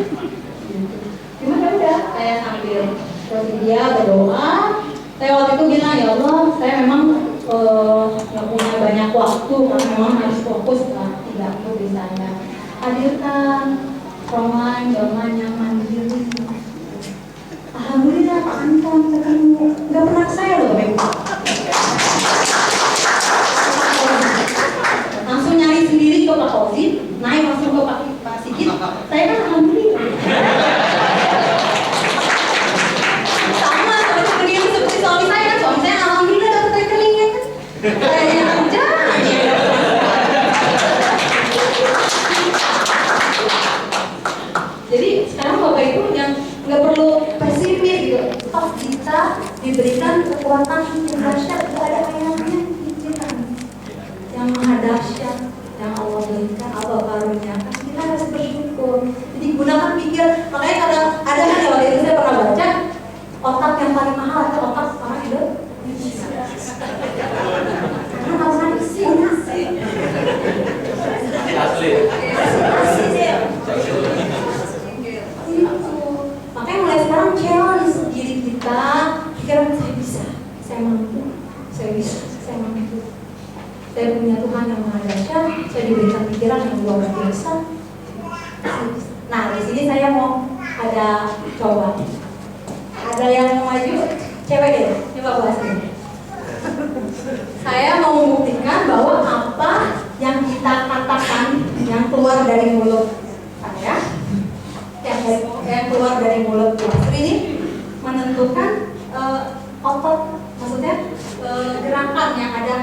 Cuma ya udah, saya sambil terus dia berdoa. Saya waktu itu bilang, ya Allah, saya memang nggak punya banyak waktu karena memang harus fokus lah, tidak perlu saya hadirkan frontline yang mandiri. Alhamdulillah Pak Anton ketemu, nggak pernah saya loh Bapak. kekuatan yang dahsyat, tidak ada ayatnya pikiran yang maha dahsyat yang Allah berikan, Allah karuniakan. Kita harus bersyukur. Jadi gunakan pikiran. Makanya ada kan ya, waktu itu saya pernah baca, otak yang paling mahal adalah otak orang hidup. Karena nggak pernah isi. Makanya mulai sekarang challenge diri kita, pikiran saya bisa, saya mampu, saya bisa, saya mampu. Saya punya Tuhan yang maha dahsyat, saya diberikan pikiran yang luar biasa. Nah, di sini saya mau ada coba. Ada yang mau maju, cewek deh, coba bahas ini. Saya mau membuktikan bahwa apa yang kita katakan yang keluar dari mulut saya, yang keluar dari mulut Asri ini menentukan otot, maksudnya gerakan yang ada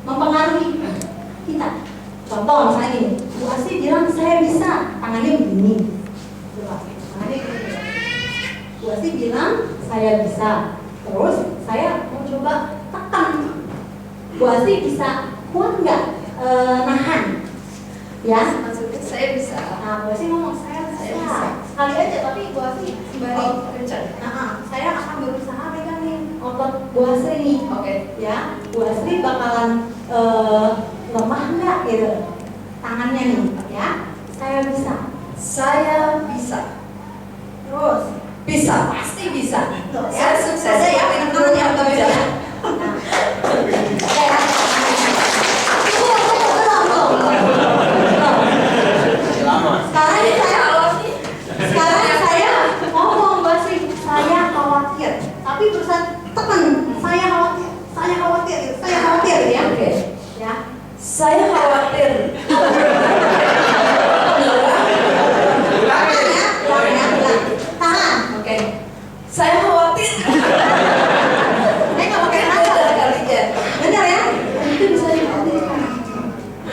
mempengaruhi kita. Contoh misalnya gini, Bu Asri bilang saya bisa, tangannya begini, tangannya begini. Bu Asri bilang saya bisa, terus saya mau coba tekan. Bu Asri bisa kuat nggak nahan? Ya, Maksudnya saya bisa. nah Bu Asri ngomong saya bisa. Sekali aja, tapi Bu Asri sembari Kencang. saya akan berusaha megangin otot Bu Asri nih. Oke. Ya, Bu Asri bakalan lemah nggak gitu tangannya nih, ya. Saya bisa. Saya bisa. Terus Bisa. pasti bisa. Saya sukses. Ada ya, pegang tangan ya, bukan beda ya. Sekarang saya ngomong Bu Asri, saya khawatir, tapi berusaha tekan, saya khawatir ya. Oke. Ya. Saya khawatir. Tahan. Oke. Saya khawatir. Nggak pakai tenaga. Benar ya? Itu bisa dibuktikan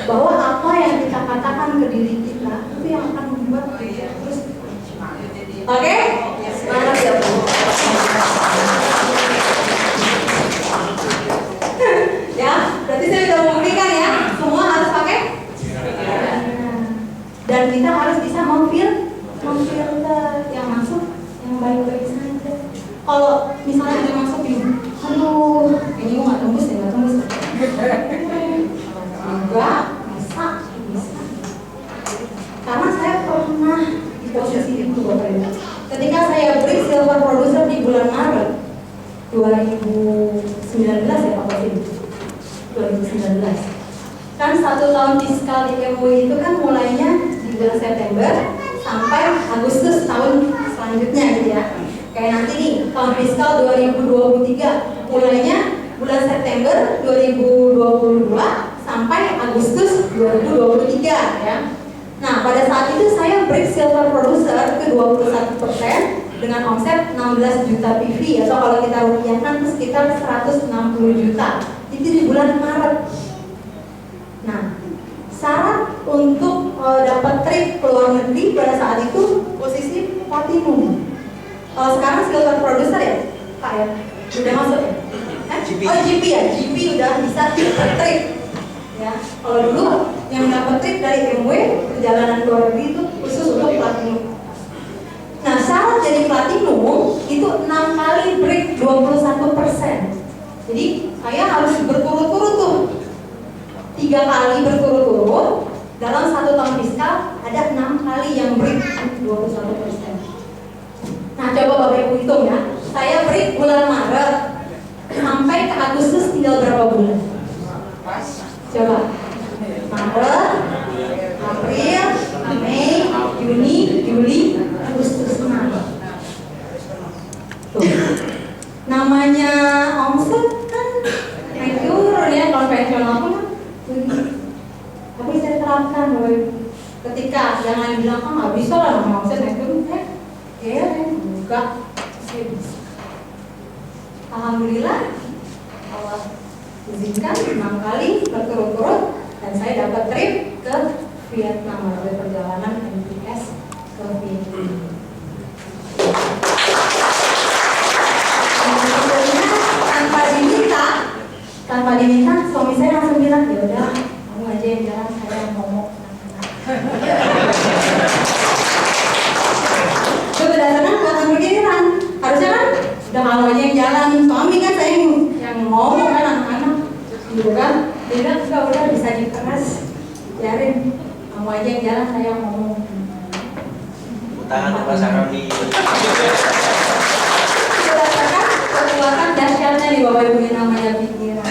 bahwa apa yang kita katakan ke diri kita itu yang akan membuat kita terus. Oke? Semangat ya Bu. Ya, berarti saya sudah membuktikan ya, semua harus pakai. Dan kita harus bisa memfilter yang masuk yang baik-baik saja. Kalau misalnya ada masuk ini, aduh, ini nggak tembus. Enggak, bisa. Karena saya pernah di posisi itu Bapak Ibu. Ketika saya break silver producer di bulan Maret 2019 ya Pak Ibu. 2019. Kan 1 tahun fiskal di MUI itu kan mulainya di bulan September sampai Agustus tahun selanjutnya gitu ya. Kayak nanti nih tahun fiskal 2023 mulainya bulan September 2022 sampai Agustus 2023 ya. Nah, pada saat itu saya break silver producer ke 21% dengan omset 16 juta PV atau kalau kita rupiahkan sekitar 160 juta. Itu di bulan Maret. Nah, syarat untuk dapat trip ke luar negeri pada saat itu posisi platinum. Kalau sekarang silver producer ya, Pak ya, udah masuk ya? Oh GP ya, GP udah bisa dapat trip. Ya, kalau dulu yang dapat trip dari MW perjalanan ke luar negeri itu khusus untuk platinum. Nah, syarat jadi platinum itu 6 kali break 21%. Jadi saya harus berturut-turut tuh 3 kali berturut-turut dalam 1 tahun fiskal ada 6 kali yang break 21%. Nah, coba Bapak Ibu hitung ya. Saya break bulan Maret sampai ke Agustus tinggal berapa bulan? Coba. Maret, April, Mei, Juni, Juli, Agustus. Tuh. Namanya omset kan naik turun ya, konvensional pun tapi saya terapkan ketika yang lain bilang kan nggak bisa lah namanya omset naik turun enggak, saya bisa. Alhamdulillah Allah izinkan 6 kali berturut-turut dan saya dapat trip ke Vietnam melalui perjalanan MTS ke Vietnam. Tanpa nggak diminta, suami saya langsung bilang, ya udah, kamu aja yang jalan, saya yang ngomong. Itu berdasarkan kekuatan pikiran. Harusnya kan udah kamu aja yang jalan, suami kan saya yang ngomong kan anak-anak, gitu kan? Dia bilang udah bisa dikeras, biarin, kamu aja yang jalan, saya yang ngomong. Tangan Mas Aroni. Berdasarkan kekuatan dahsyatnya di Bapak Ibu yang namanya pikiran.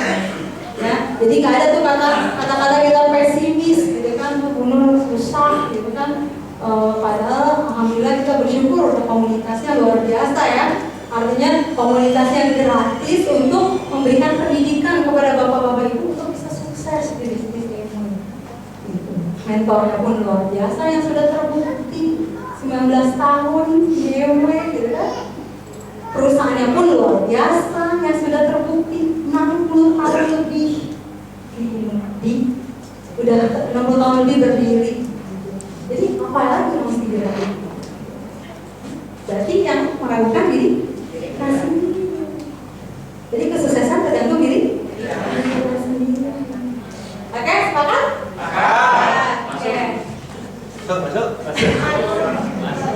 Ya, jadi nggak ada tuh kata-kata kita pesimis, gitu kan, benar susah, gitu kan. Padahal alhamdulillah kita bersyukur untuk komunitasnya luar biasa ya. Artinya komunitas yang gratis untuk memberikan pendidikan kepada bapak-bapak ibu untuk bisa sukses di bisnis ini. Mentornya pun luar biasa yang sudah terbukti 19 tahun GMW, gitu kan. Perusahaannya pun luar biasa yang sudah terbukti 60 tahun lebih. Udah 60 tahun lebih berdiri. Jadi apa lagi yang mesti dilakukan? Berarti yang meragukan diri kita sendiri. Jadi kesuksesan tergantung diri kita sendiri. Oke, sepakat? Oke. Masuk.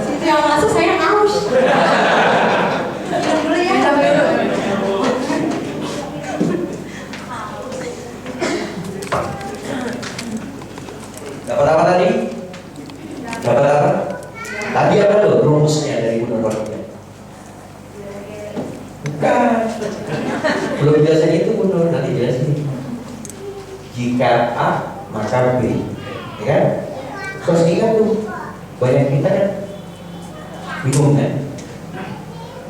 Situ yang masuk saya haus. Minum dulu ya, sampai dulu. Dapat apa tadi? Dapat apa? Tadi apa tuh rumusnya dari Bu Nurul? Bukan. Belum jelasin itu Bu Nurul, nanti jelasin. Jika A maka B, ya kan? Terus ingat tuh, banyak kita kan bingung kan?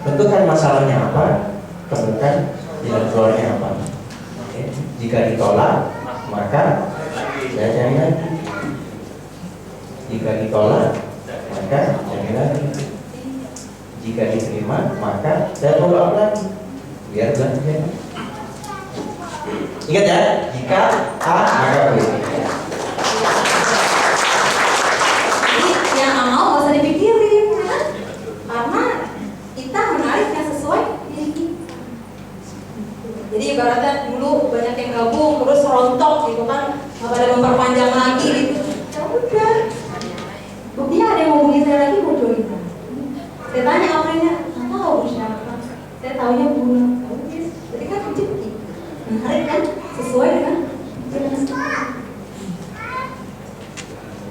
Tentukan masalahnya apa, temukan jalan keluarnya apa. Oke. Jika ditolak, maka saya cari lagi. Jika ditolak, maka cari lagi. Jika diterima, maka saya follow up lagi. Biar belanja. Ingat ya, jika A maka B. Jadi yang nggak mau nggak usah dipikirin, kan? Karena kita menarik yang sesuai diri kita. Jadi ibaratnya dulu banyak yang gabung terus rontok gitu kan, nggak pada memperpanjang lagi gitu. Ya udah. Buktinya ada yang mau hubungi saya lagi, mau join. Saya tanya apanya, nggak tahu siapa. Saya tahunya bunga. Jadi kan rezeki. Menarik kan, sesuai dengan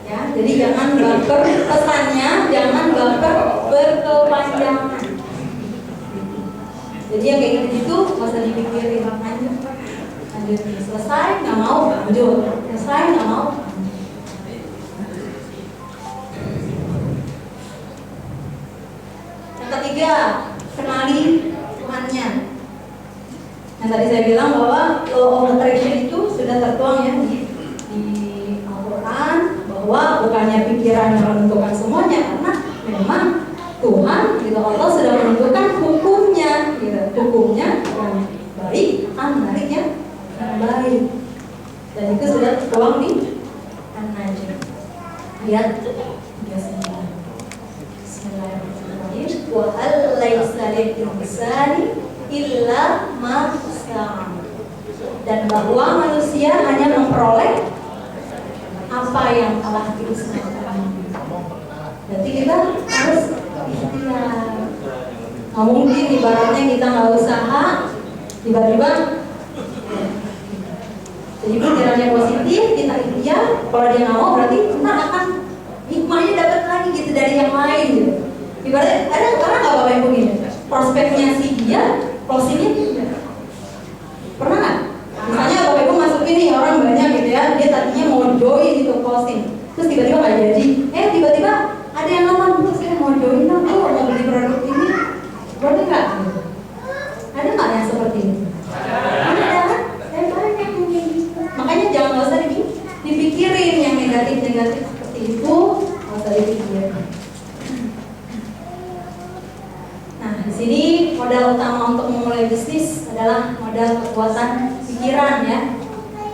ya, jadi jangan baper, pesannya jangan baper berkepanjangan. Jadi yang kayak gitu nggak usah dipikirin, lanjut, selesai nggak mau lanjut, selesai nggak mau. Yang ketiga, kenali Tuhannya. Yang tadi saya bilang bahwa law of attraction itu sudah tertuang ya di Al-Quran, bahwa bukannya pikiran yang menentukan semuanya, karena memang Tuhan, gitu, Allah sudah menentukan hukumnya, gitu, hukumnya yang baik, menarik yang baik, dan itu sudah tertuang di An-Najm. Lihat biasanya. Bismillahirrahmanirrahim. Wa al-laisa lil-insani illa ma sa'a. Dan bahwa manusia hanya memperoleh apa yang telah diusahakan. Berarti kita harus ikhtiar. Nggak mungkin ibaratnya kita nggak usaha tiba-tiba jadi pikirannya positif, kita ikhtiar. Kalau dia nggak mau berarti ntar akan hikmahnya dapat lagi gitu dari yang lain gitu. Ibaratnya ada orang nggak bapak ibu gini, prospeknya si dia, closingnya tidak. Pernah nggak? Misalnya bapak ibu masuk ini orang banyak gitu ya, dia tadinya mau join gitu closing, terus tiba-tiba nggak jadi. Tiba-tiba ada yang ngomong, saya mau join dong, mau beli produk ini, boleh nggak? Ada nggak yang seperti ini? Ada kan? Saya banyak yang gitu. Makanya jangan nggak usah dipikirin yang negatif-negatif seperti itu, nggak usah dipikirin. Nah, di sini modal utama untuk memulai bisnis adalah modal kekuatan pikiran ya.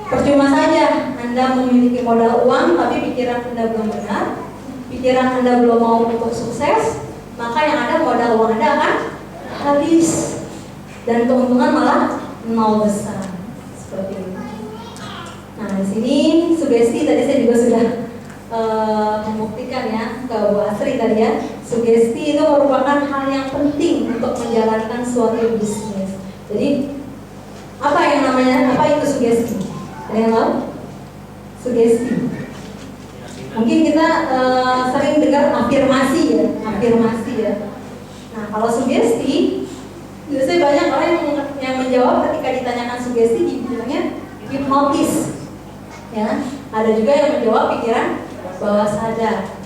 Percuma saja Anda memiliki modal uang tapi pikiran Anda belum benar, pikiran Anda belum mau untuk sukses, maka yang ada modal uang Anda akan habis dan keuntungan malah nol besar. Seperti di sini sugesti tadi saya juga sudah membuktikan ya ke Bu Asri tadi ya. Sugesti itu merupakan hal yang penting untuk menjalankan suatu bisnis. Jadi apa itu sugesti? Ada yang tahu? Sugesti. Mungkin kita sering dengar afirmasi ya. Nah, kalau sugesti, biasanya banyak orang yang menjawab ketika ditanyakan sugesti dibilangnya hipnotis. Ya, ada juga yang menjawab pikiran bawah sadar.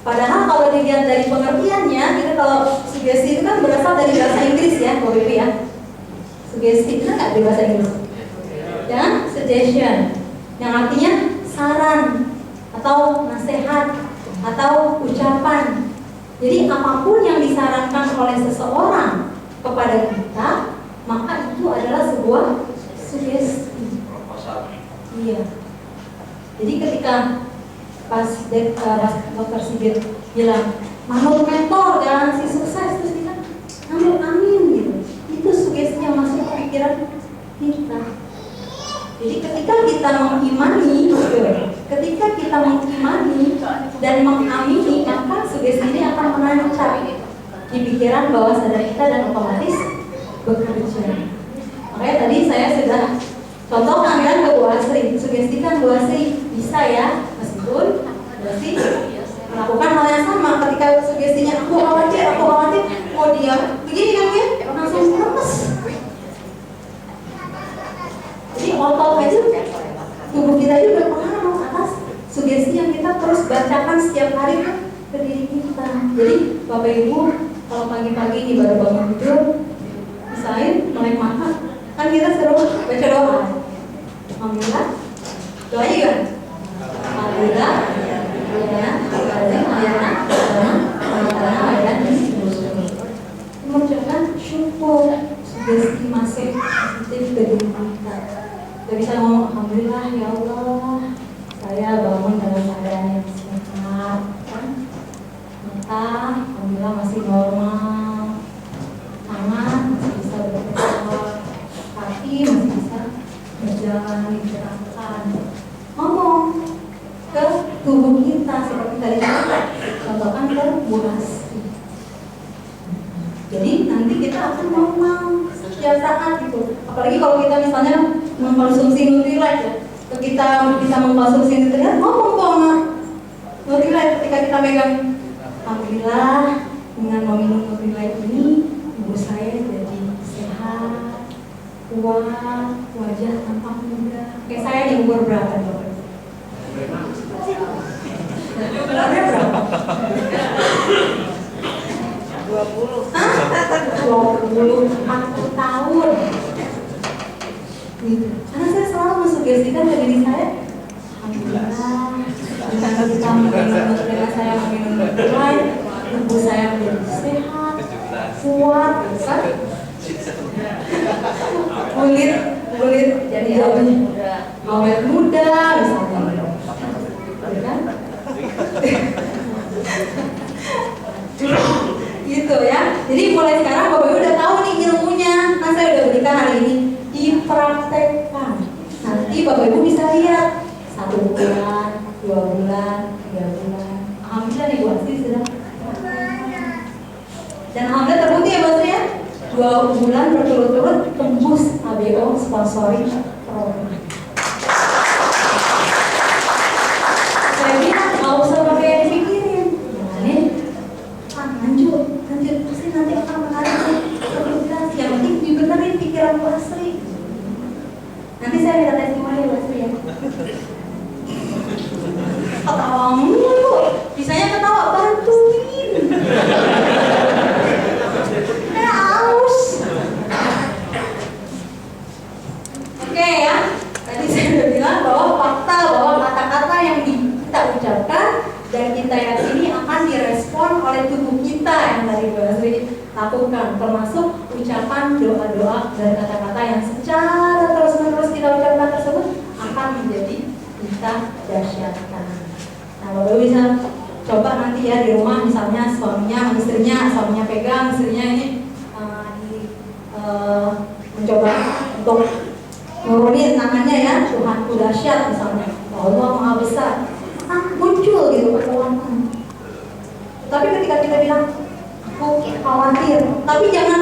Padahal kalau dilihat dari pengertiannya, kita kalau sugesti itu kan berasal dari bahasa Inggris ya, Bapak Ibu ya. Sugesti itu nggak dari bahasa Inggris. Ya, suggestion, yang artinya saran atau nasihat atau ucapan. Jadi apapun yang disarankan oleh seseorang kepada kita, maka itu adalah sebuah sugesti. Iya. Jadi ketika pas Dr. Sigit bilang manut mentor garansi sukses, terus kita amin gitu. Itu sugesti yang masuk ke pikiran kita. Jadi ketika kita mengimani dan mengamini, maka sugesti ini akan menancap di pikiran bawah sadar kita dan otomatis bekerja. Makanya tadi saya sudah contohkan kan ke Bu Asri, sugestikan Bu Asri bisa ya, meskipun Bu Asri melakukan hal yang sama. Ketika sugestinya aku khawatir, oh dia begini kan ya, langsung lemes. Jadi otot itu, tubuh kita juga pengaruh atas sugesti yang kita terus bacakan setiap hari ke diri kita. Jadi Bapak Ibu kalau pagi-pagi ini baru bangun tidur, misalnya melek mata, kan kita suruh baca doa. Alhamdulillah, doanya gimana? Alhamdulillah, mengucapkan syukur, sugesti masuk positif ke diri kita. Kita bisa ngomong alhamdulillah ya Allah, saya bangun dalam keadaan yang sehat, mata alhamdulillah masih normal, tangan masih bisa bergerak, kaki masih bisa berjalan, digerakkan. Ngomong ke tubuh kita seperti tadi contohkan ke Bu Asri. Jadi nanti kita akan normal setiap saat gitu. Apalagi kalau kita misalnya mengkonsumsi Nutrilite ya, kita bisa mengkonsumsi Nutrilite, ngomong tuh sama Nutrilite ketika kita pegang, alhamdulillah dengan meminum Nutrilite ini ibu saya jadi sehat, kuat, wajah tampak muda. Kayak saya di umur berapa dong? Umurnya berapa? 20. Hah? 40 tahun. Gitu. Karena saya selalu mensugestikan ke diri saya, alhamdulillah, dengan kita dengan saya minum Nutrilite, tubuh saya menjadi sehat, kuat, kan? Kulit jadi awet muda, misalnya, kan? Gitu ya. Jadi mulai sekarang Bapak Ibu udah tahu nih ilmunya. Nah saya udah berikan hari ini, dipraktekkan. Nanti Bapak Ibu bisa lihat 1 bulan, 2 bulan, 3 bulan. Alhamdulillah nih Bu Asri sudah. Dan alhamdulillah terbukti ya Bu Asri ya. 2 bulan berturut-turut tembus ABO sponsori program. Saya bilang nggak usah pakai dipikirin. Lanjut, pasti nanti akan menarik terus. Yang penting dibenerin pikiran Bu Asri. Nanti saya minta testimoni Bu Asri ya. Ketawa mulu, bisanya ketawa bantuin. Aus. Oke ya, tadi saya sudah bilang bahwa fakta bahwa kata-kata yang kita ucapkan dan kita yakini akan direspon oleh tubuh kita yang tadi Bu Asri lakukan, termasuk ucapan doa-doa dan kata-kata yang secara terus-menerus kita ucapkan tersebut akan menjadi kita dahsyatkan. Nah, Bapak bisa coba nanti ya di rumah, misalnya suaminya pegang istrinya ini mencoba untuk nurunin tangannya ya, Tuhanku dahsyat misalnya, Allah maha besar, muncul gitu kekuatan. Tapi ketika kita bilang aku khawatir, tapi jangan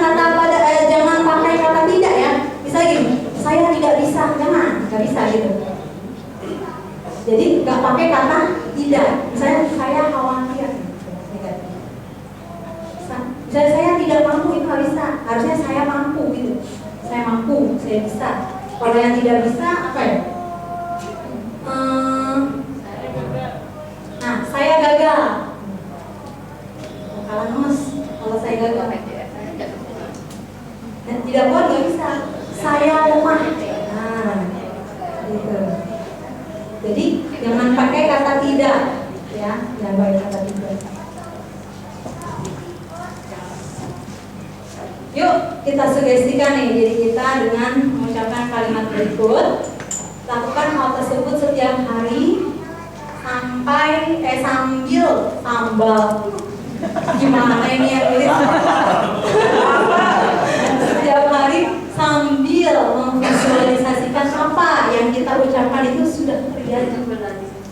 jangan pakai kata tidak ya. Misalnya gini, saya tidak bisa, jangan, nggak bisa gitu. Jadi nggak pakai kata tidak. Misalnya saya khawatir, misalnya saya tidak mampu, itu nggak bisa. Harusnya saya mampu gitu. Saya mampu, saya bisa. Kalau yang tidak bisa apa ya? Nah, saya gagal. Kalah ngemes kalau saya gagal. Dan tidak kuat nggak bisa. Saya lemah. Nah, gitu. Jadi jangan pakai kata tidak, ya, jangan pakai kata tidak. Yuk kita sugestikan nih diri kita dengan mengucapkan kalimat berikut. Lakukan hal tersebut setiap hari sambil sambal. Gimana ini yang tulis? Setiap hari sambil memvisualisasikan apa yang kita ucapkan itu sudah terjadi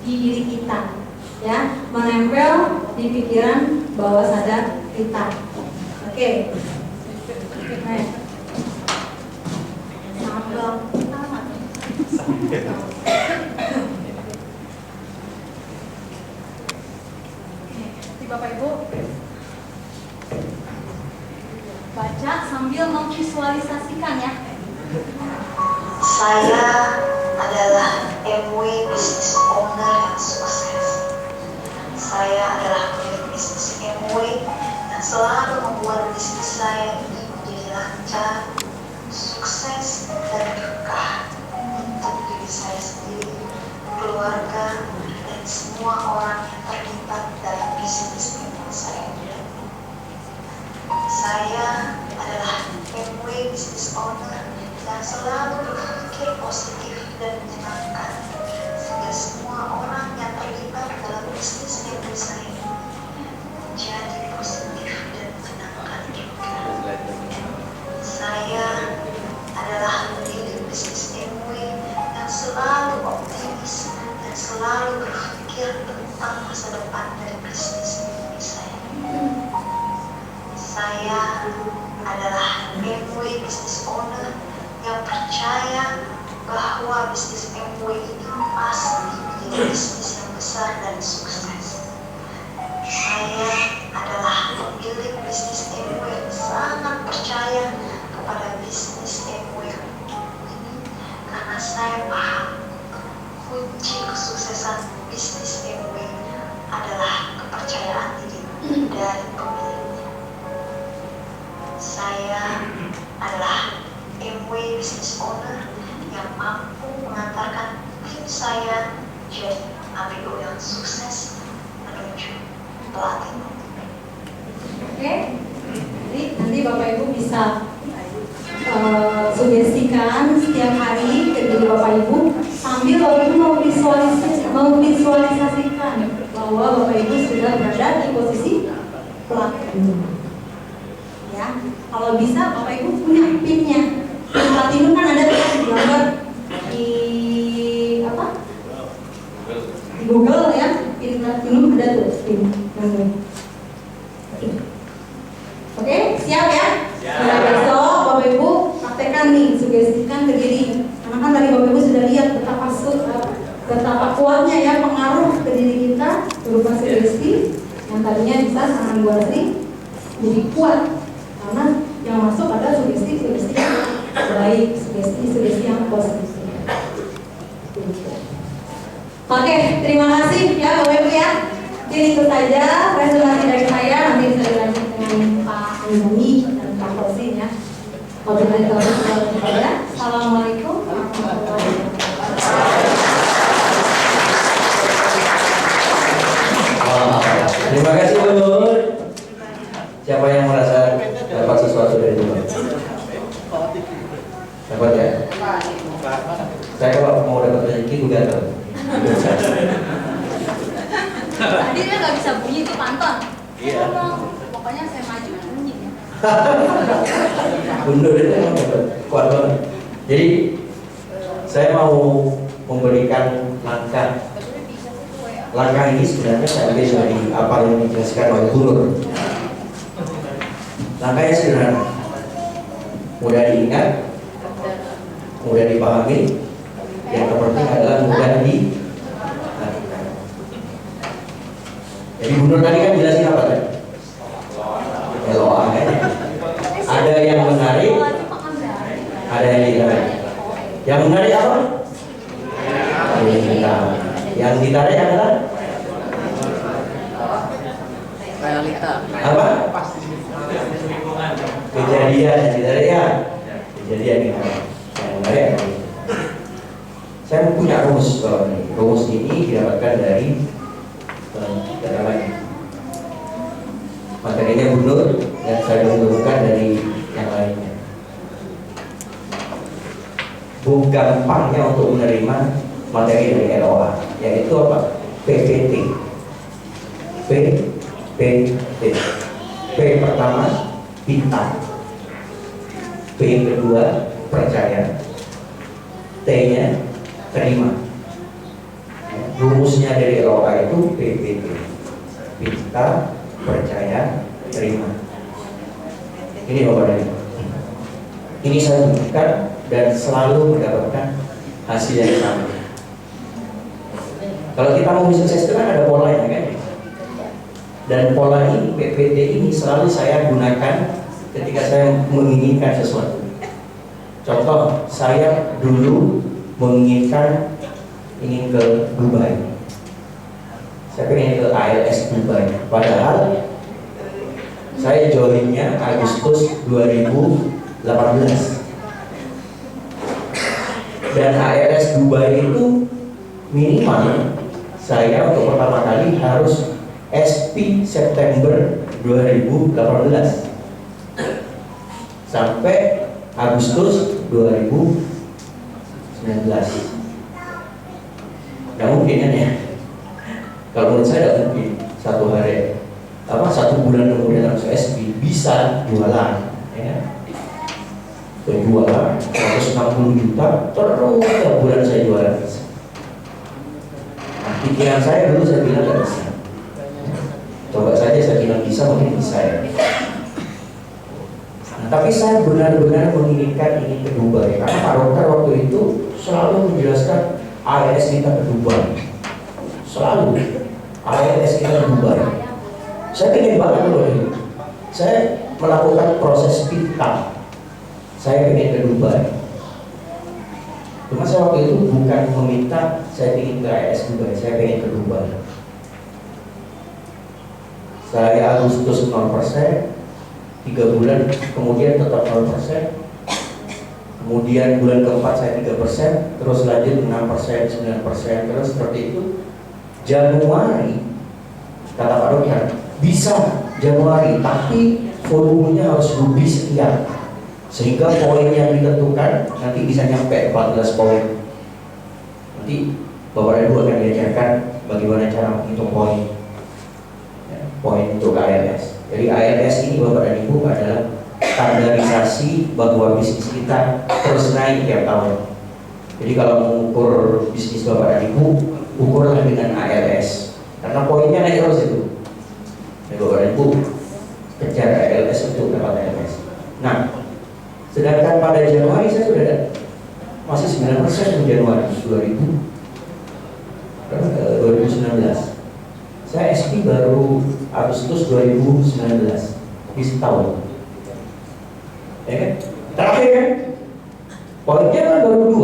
di diri kita, ya, menempel di pikiran bawah sadar kita. Oke. Sambal tamat. Bapak Ibu baca sambil memvisualisasikan ya. Saya adalah MW business owner yang sukses. Saya adalah pemilik bisnis MW yang selalu membuat bisnis saya ini menjadi lancar, sukses, dan berkah untuk diri saya sendiri, keluarga, dan semua orang yang terlibat dalam bisnis ini saya. Saya adalah MW business owner yang selalu berpikir positif dan menyenangkan, sehingga semua orang yang terlibat dalam bisnis MW saya menjadi positif dan menyenangkan juga. Saya adalah pemilik bisnis MW yang selalu optimis dan selalu berpikir tentang masa depan dari bisnis MW saya. Saya adalah MW business owner yang percaya bahwa bisnis MW ini pasti menjadi bisnis yang besar dan sukses. Saya adalah pemilik bisnis MW yang sangat percaya kepada bisnis MW ini karena saya paham kunci kesuksesan bisnis MW adalah kepercayaan diri dari pemiliknya. Saya adalah MW business owner yang mampu mengantarkan tim saya jadi ABO yang sukses menuju platinum. Oke, jadi nanti Bapak Ibu bisa sugestikan setiap hari ke diri Bapak Ibu sambil Bapak Ibu memvisualisasikan bahwa Bapak Ibu sudah berada di posisi platinum. Ya, kalau bisa Bapak Ibu punya pinnya. Platinum kan ada di gambar di apa? Di Google ya, di platinum ada tuh pin. Oke, siap ya? Mulai besok Bapak Ibu praktekkan nih, sugestikan ke diri. Karena kan tadi Bapak Ibu sudah lihat betapa kuatnya ya pengaruh ke diri kita berupa sugesti yang tadinya bisa sangat luas jadi kuat karena yang masuk ada sugesti yang baik, sugesti yang positif. Oke, terima kasih ya Bapak Ibu ya. Jadi itu saja presentasi dari saya. Nanti bisa dilanjut dengan Pak Anjani dan Pak Kosin ya. Assalamualaikum warahmatullahi wabarakatuh. Terima kasih Bu. Siapa yang merasa dapat sesuatu dari Tuhan? Dapat ya? Saya kalau mau dapat rezeki juga dapat. Tadi dia nggak bisa bunyi itu Panton. Iya. Pokoknya saya maju bunyi. Mundur itu emang dapat kuat banget. Jadi saya mau memberikan langkah ini sebenarnya saya ambil dari apa yang dijelaskan oleh Guru. Langkahnya sederhana, mudah diingat, mudah dipahami, yang terpenting adalah mudah dilakukan. Jadi Guru tadi kan jelasin apa tadi? LOA kan? Ada yang menarik, ada yang ditarik. Yang menarik apa? Yang ditarik adalah realita. apa? Kejadian yang ditarik ya. Kejadian yang menarik apa? Saya punya rumus kalau ini. Rumus ini didapatkan dari data lain. Materinya Bunur dan saya menurunkan dari yang lainnya. Gampangnya untuk menerima materi dari LOA, yaitu apa? PPT. P pertama pintar, P kedua percaya, T-nya terima. Rumusnya dari LOA itu PPT, pintar, percaya, terima. Ini Bapak dan Ibu. Ini saya buktikan dan selalu mendapatkan hasil yang sama. Kalau kita mau sukses itu kan ada polanya kan? Dan pola ini, PPT ini selalu saya gunakan ketika saya menginginkan sesuatu. Contoh, saya dulu ingin ke Dubai. Saya pengen ke ALS Dubai. Padahal saya joinnya Agustus 2018. Dan ALS Dubai itu minimal saya untuk pertama kali harus SP September 2018 sampai Agustus 2019. Nggak mungkin kan ya? Kalau menurut saya tidak mungkin satu bulan kemudian langsung SP bisa jualan, ya. Penjualan 160 juta terus tiap bulan saya jualan. Nah, pikiran saya dulu saya bilang nggak bisa. Coba saja saya bilang bisa, mungkin bisa ya. Nah, tapi saya benar-benar menginginkan ini ke Dubai karena Pak Dokter waktu itu selalu menjelaskan ALS kita ke Dubai. Selalu ALS kita ke Dubai. Saya ingin banget loh ini. Saya melakukan proses pintar. Saya ingin ke Dubai. Cuma saya waktu itu bukan meminta saya ingin ke ALS Dubai, saya ingin ke Dubai. Saya Agustus 0%, 3 bulan kemudian tetap 0%. Kemudian bulan keempat saya 3%, terus lanjut 6%, 9%, terus seperti itu. Januari, kata Pak Dokter, bisa Januari, tapi volumenya harus lebih sekian, sehingga poin yang ditentukan nanti bisa nyampe 14 poin. Nanti Bapak dan Ibu akan diajarkan bagaimana cara menghitung poin, ya, poin untuk ALS. Jadi ALS ini Bapak dan Ibu adalah standarisasi bahwa bisnis kita terus naik tiap tahun. Jadi kalau mengukur bisnis Bapak dan Ibu, ukurlah dengan ALS, karena poinnya naik terus itu. Ya, Bapak dan Ibu kejar ALS untuk dapat ALS. Nah, sedangkan pada Januari saya sudah ada masih 9% di Januari 2019. Saya SP baru Agustus 2019 di setahun. Ya kan? Terakhir kan? Poinnya kan baru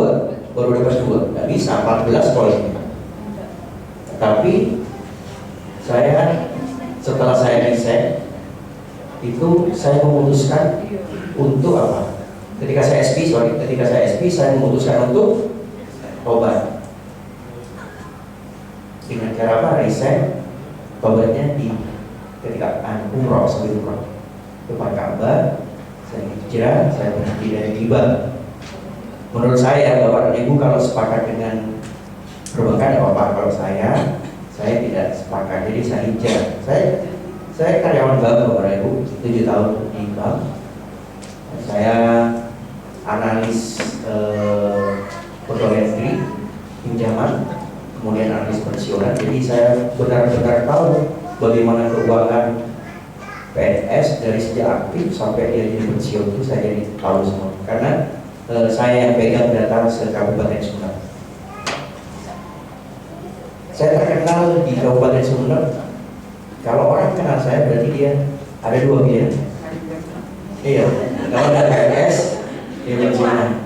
dapat 2, nggak bisa 14 poin. Tapi saya setelah saya riset itu saya memutuskan untuk apa? Ketika saya SP saya memutuskan untuk obat. Dengan cara apa? Riset obatnya di ketika umroh, sebelum umroh depan Ka'bah, saya hijrah, saya berhenti dari riba. Menurut saya Bapak dan Ibu kalau sepakat dengan perbankan tidak apa-apa. Kalau saya tidak sepakat, jadi saya hijrah. Saya karyawan bank Bapak dan Ibu, 7 tahun di bank. Saya analis pegawai saya benar-benar tahu bagaimana keuangan PNS dari sejak aktif sampai dia jadi pensiun itu saya jadi tahu semua. Karena saya yang pegang data se-Kabupaten Sumeneb. Saya terkenal di Kabupaten Sumeneb. Kalau orang kenal saya berarti dia ada dua pilihan. Iya, kalau ada PNS dia berjalan.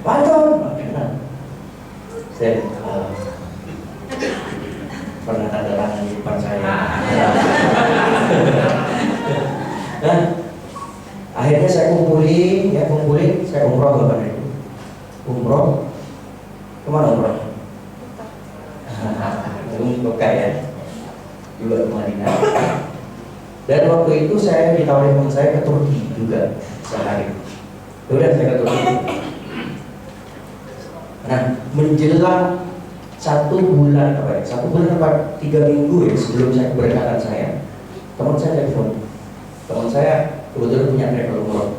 Panton, kenal. Saya pernah tanda tangan di depan saya. Nah, akhirnya saya kumpulin, saya umroh kemarin itu. Umroh, kemana umroh? Mekah ya, juga ke Madinah. Dan waktu itu saya ditawarin teman saya ke Turki juga sehari. Udah saya ke Turki. Nah, menjelang 1 bulan apa ya? 1 bulan apa 3 minggu ya sebelum saya keberangkatan saya, teman saya telepon. Teman saya kebetulan punya travel umroh,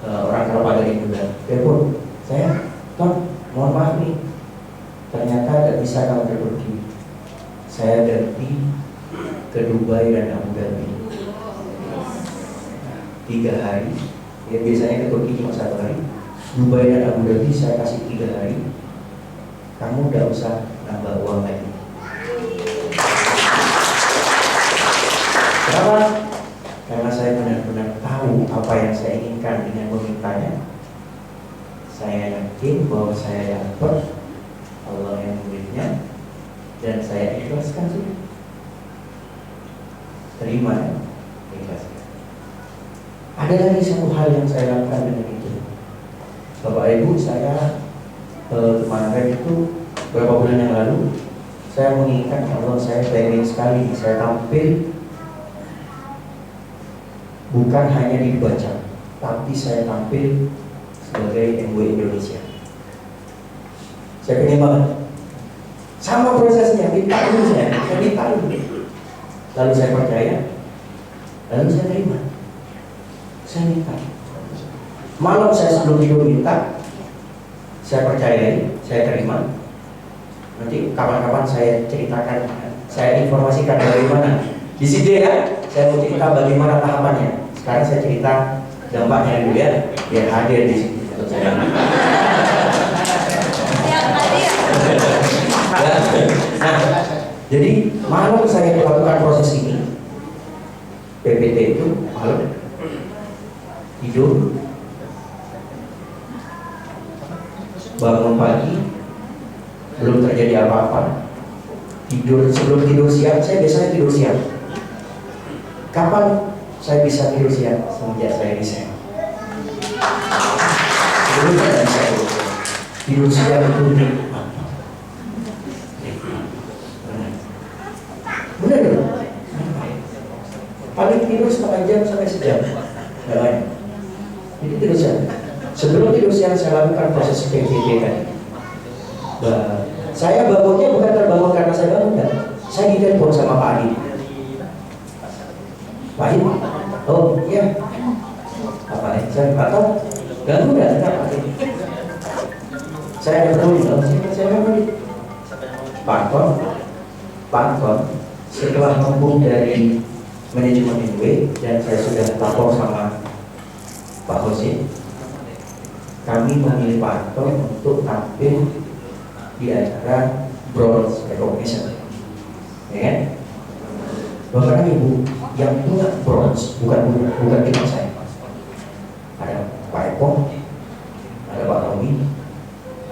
orang Kalapagani juga. Telepon saya, Ton, mohon maaf nih, ternyata tidak bisa kamu ke Turki. Saya ganti ke Dubai dan Abu Dhabi 3 hari. Ya biasanya ke Turki cuma 1 hari. Dubai dan Abu Dhabi saya kasih 3 hari. Kamu tidak usah nambah uang lagi. Kenapa? Karena saya benar-benar tahu apa yang saya inginkan dengan memintanya. Saya yakin bahwa saya dapat, Allah yang memberinya, dan saya ikhlaskan sudah. Terima ya, ikhlaskan. Ada lagi satu hal yang saya lakukan dengan itu. Bapak Ibu, saya kemarin itu beberapa bulan yang lalu saya menginginkan Allah, saya pengen sekali saya tampil bukan hanya dibaca, tapi saya tampil sebagai MUI Indonesia. Saya pengen banget. Sama prosesnya, ditaruh saya ditaruh. Lalu saya percaya, lalu saya terima. Saya minta. Malam saya sebelum tidur minta, saya percayai, saya terima. Nanti kapan-kapan saya ceritakan, saya informasikan bagaimana. Di sini ya, saya mau cerita bagaimana tahapannya. Sekarang saya cerita dampaknya dulu ya, biar hadir di sini untuk saya. Nah, jadi malam saya melakukan proses ini, PPT itu malam tidur. Bangun pagi belum terjadi apa-apa. Tidur sebelum tidur siang, saya biasanya tidur siang. Kapan saya bisa tidur siang? Semenjak saya desain. Sebelumnya tidak bisa tidur siang itu nikmat. Benar dong? Paling tidur setengah jam sampai sejam. Gak lain. Jadi tidur siang. Sebelum tidur siang saya lakukan proses PPT tadi. Saya bangunnya bukan terbangun karena saya bangun kan. Saya ditelepon sama Pak Adi. Pak Adi, oh iya. Apa nih? Saya nggak tahu. Ganggu nggak? Kenapa? Saya ada perlu saya perlu. Pantun. Setelah ngomong dari manajemen MUI dan saya sudah lapor sama Pak Hosin, kami memilih Pak Anton untuk tampil di acara bronze recognition, ya kan? Bapak Ibu yang punya bronze bukan cuma saya, ada Pak Eko, ada Pak Tommy,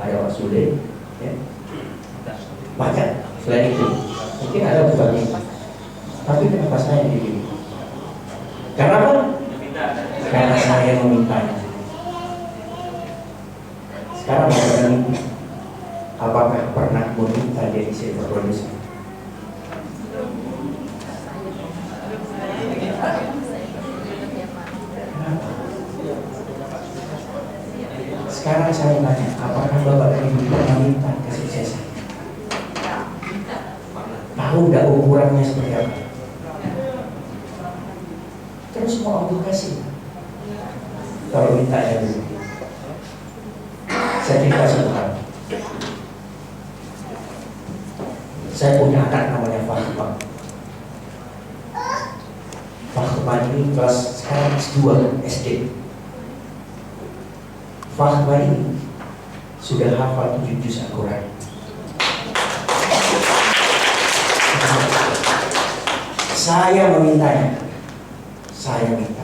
ada Pak Sule, ya. Banyak selain itu, mungkin ada bukan ini, tapi kenapa saya dipilih? Karena apa? Karena saya memintanya. Sekarang apakah pernah meminta jadi silver producer? Sekarang saya tanya, apakah Bapak dan Ibu pernah minta kesuksesan? Tahu nggak ukurannya seperti apa? Terus mau Allah kasih? Kalau minta ya dulu. Saya cerita satu hal. Saya punya anak namanya Fahma. Fahma ini kelas sekarang S2 SD. Fahma ini sudah hafal 7 juz Al-Quran. Saya memintanya. Saya minta.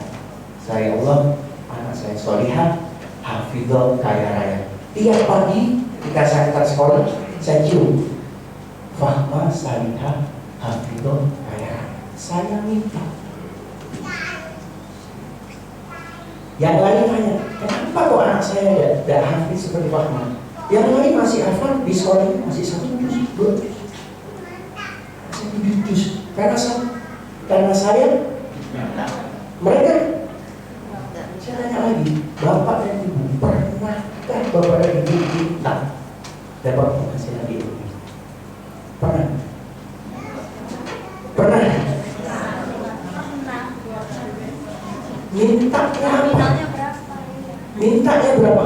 Saya Allah, anak saya solihah, hafidhah, kaya raya. Tiap pagi ketika saya antar sekolah, saya cium Fahma, salihah, hafidhah, kaya raya. Saya minta. Yang lain tanya, kenapa kok anak saya tidak hafiz seperti Fahma? Yang lain masih hafal, di sekolahnya masih 1 juz, 2 juz, 1 juz. Karena saya mereka. Saya tanya lagi, Bapak dan Ibu, pernahkah Bapak dan Ibu minta dapat penghasilan di Ibu? Pernah? Pernah? Mintanya apa? Mintanya berapa?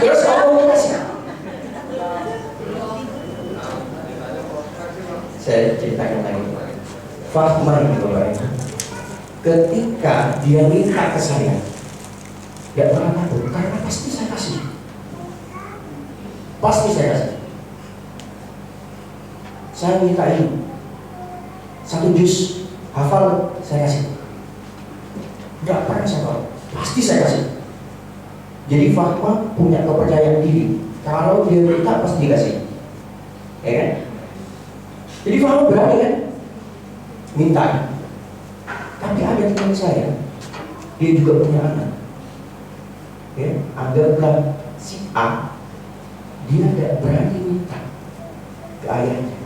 Terus kamu kasih? Saya ceritakan lagi. Fahma ini Bapak Ibu, ketika dia minta ke saya, tidak pernah takut, karena pasti saya kasih. Pasti saya kasih. Saya minta ini 1 juz hafal, saya kasih. Tidak pernah saya tahu, pasti saya kasih. Jadi Fahma punya kepercayaan diri, kalau dia minta pasti dikasih, ya kan? Jadi Fahma berani kan minta. Tapi ada teman saya, dia juga punya anak, ya, anggaplah si A, dia tidak berani minta ke ayahnya.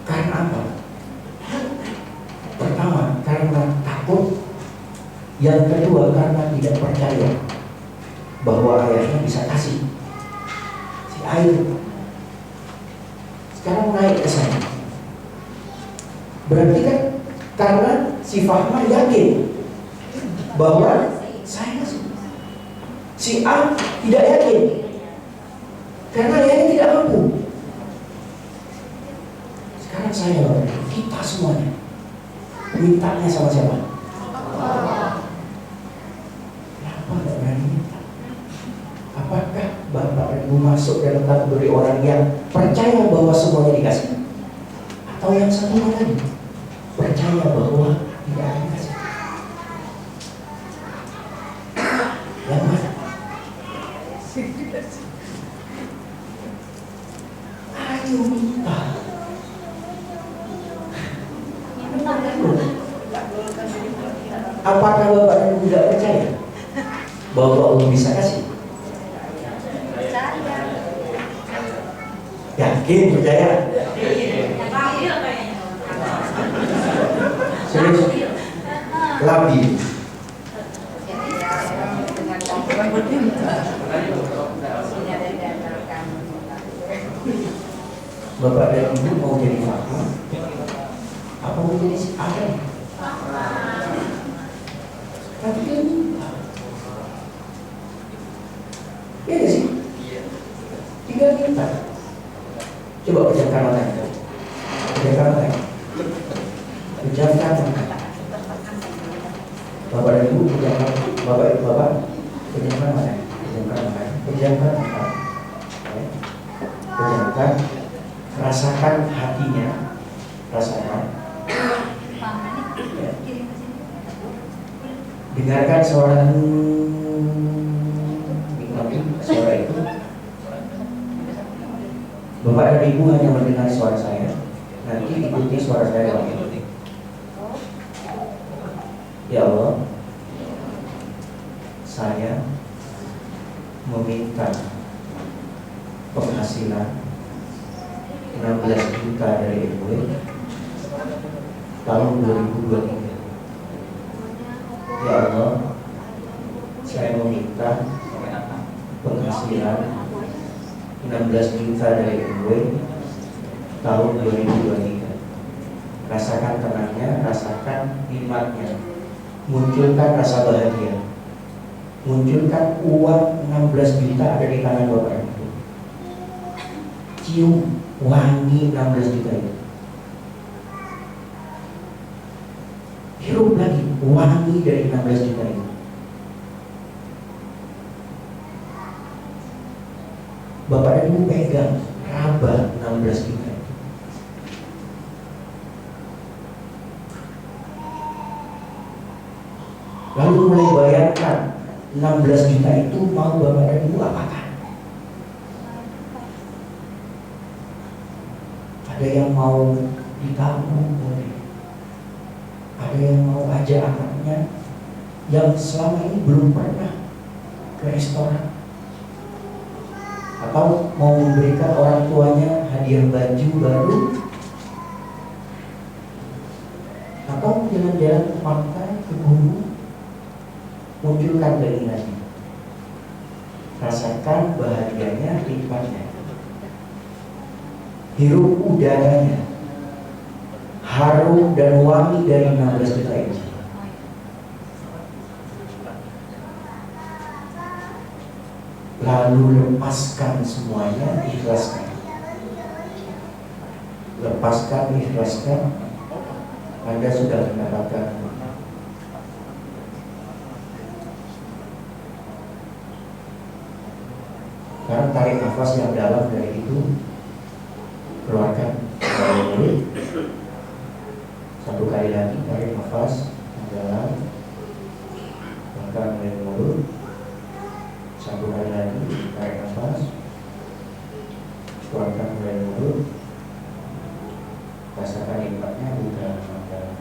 Karena apa? Pertama, karena takut. Yang kedua, karena tidak percaya bahwa ayahnya bisa kasih. Si A itu sekarang naik ke saya. Berarti kan karena si Fahma yakin bahwa saya kasih. Si A tidak yakin karena ayahnya tidak mampu. Sekarang saya, kita semuanya mintanya sama siapa? Kenapa tidak berani minta? Apakah Bapak dan Ibu masuk dalam kategori orang yang percaya bahwa semuanya dikasih? Atau yang satu lagi, percaya bahwa tidak ada dikasih? Yang mana? Ayo minta. Apakah Bapak dan Ibu tidak percaya bahwa Allah bisa kasih? Yakin, percaya? Serius? Labil. Bapak dan Ibu mau jadi Fahma? Apa mau jadi si Adam? Tapi dia minta. Iya gak sih? Tinggal minta. Coba pejamkan matanya. Pejamkan matanya. Pejamkan matanya. Bapak dan Ibu pejamkan. Bapak pejamkan matanya. Pejamkan matanya. Pejamkan matanya. Pejamkan. Rasakan hatinya. Rasakan. Ya. Dengarkan suara suara itu. Bapak dan Ibu hanya mendengar suara saya. Nanti ikuti suara saya lagi. Ya Allah, saya meminta penghasilan 16 juta dari Ibu tahun 2023. Ya Allah, saya meminta penghasilan 16 juta dari Ibu tahun 2023. Rasakan tenangnya, rasakan nikmatnya, munculkan rasa bahagia. munculkan uang 16 juta ada di tangan Bapak Ibu. Cium wangi 16 juta itu. Hirup lagi wangi dari 16 juta itu. Bapak Ibu pegang raba 16 juta itu. Lalu mulai bayangkan 16 juta itu mau Bapak dan Ibu apakan? Ada yang mau ditabung boleh. Ada yang mau ajak anaknya yang selama ini belum pernah ke restoran, atau mau memberikan orang tuanya hadiah baju baru, atau jalan-jalan ke pantai, ke gunung. Munculkan keinginannya, rasakan bahagianya, nikmatnya, hirup udaranya, harum dan wangi dari 16 juta ini. Lalu lepaskan semuanya, ikhlaskan. Lepaskan, ikhlaskan. Anda sudah mendapatkan. Sekarang tarik nafas yang dalam dari itu, keluarkan dari mulut. Satu kali lagi tarik nafas yang dalam, keluarkan dari mulut. Satu kali lagi tarik nafas, keluarkan dari mulut. Rasakan nikmatnya bukan dalam.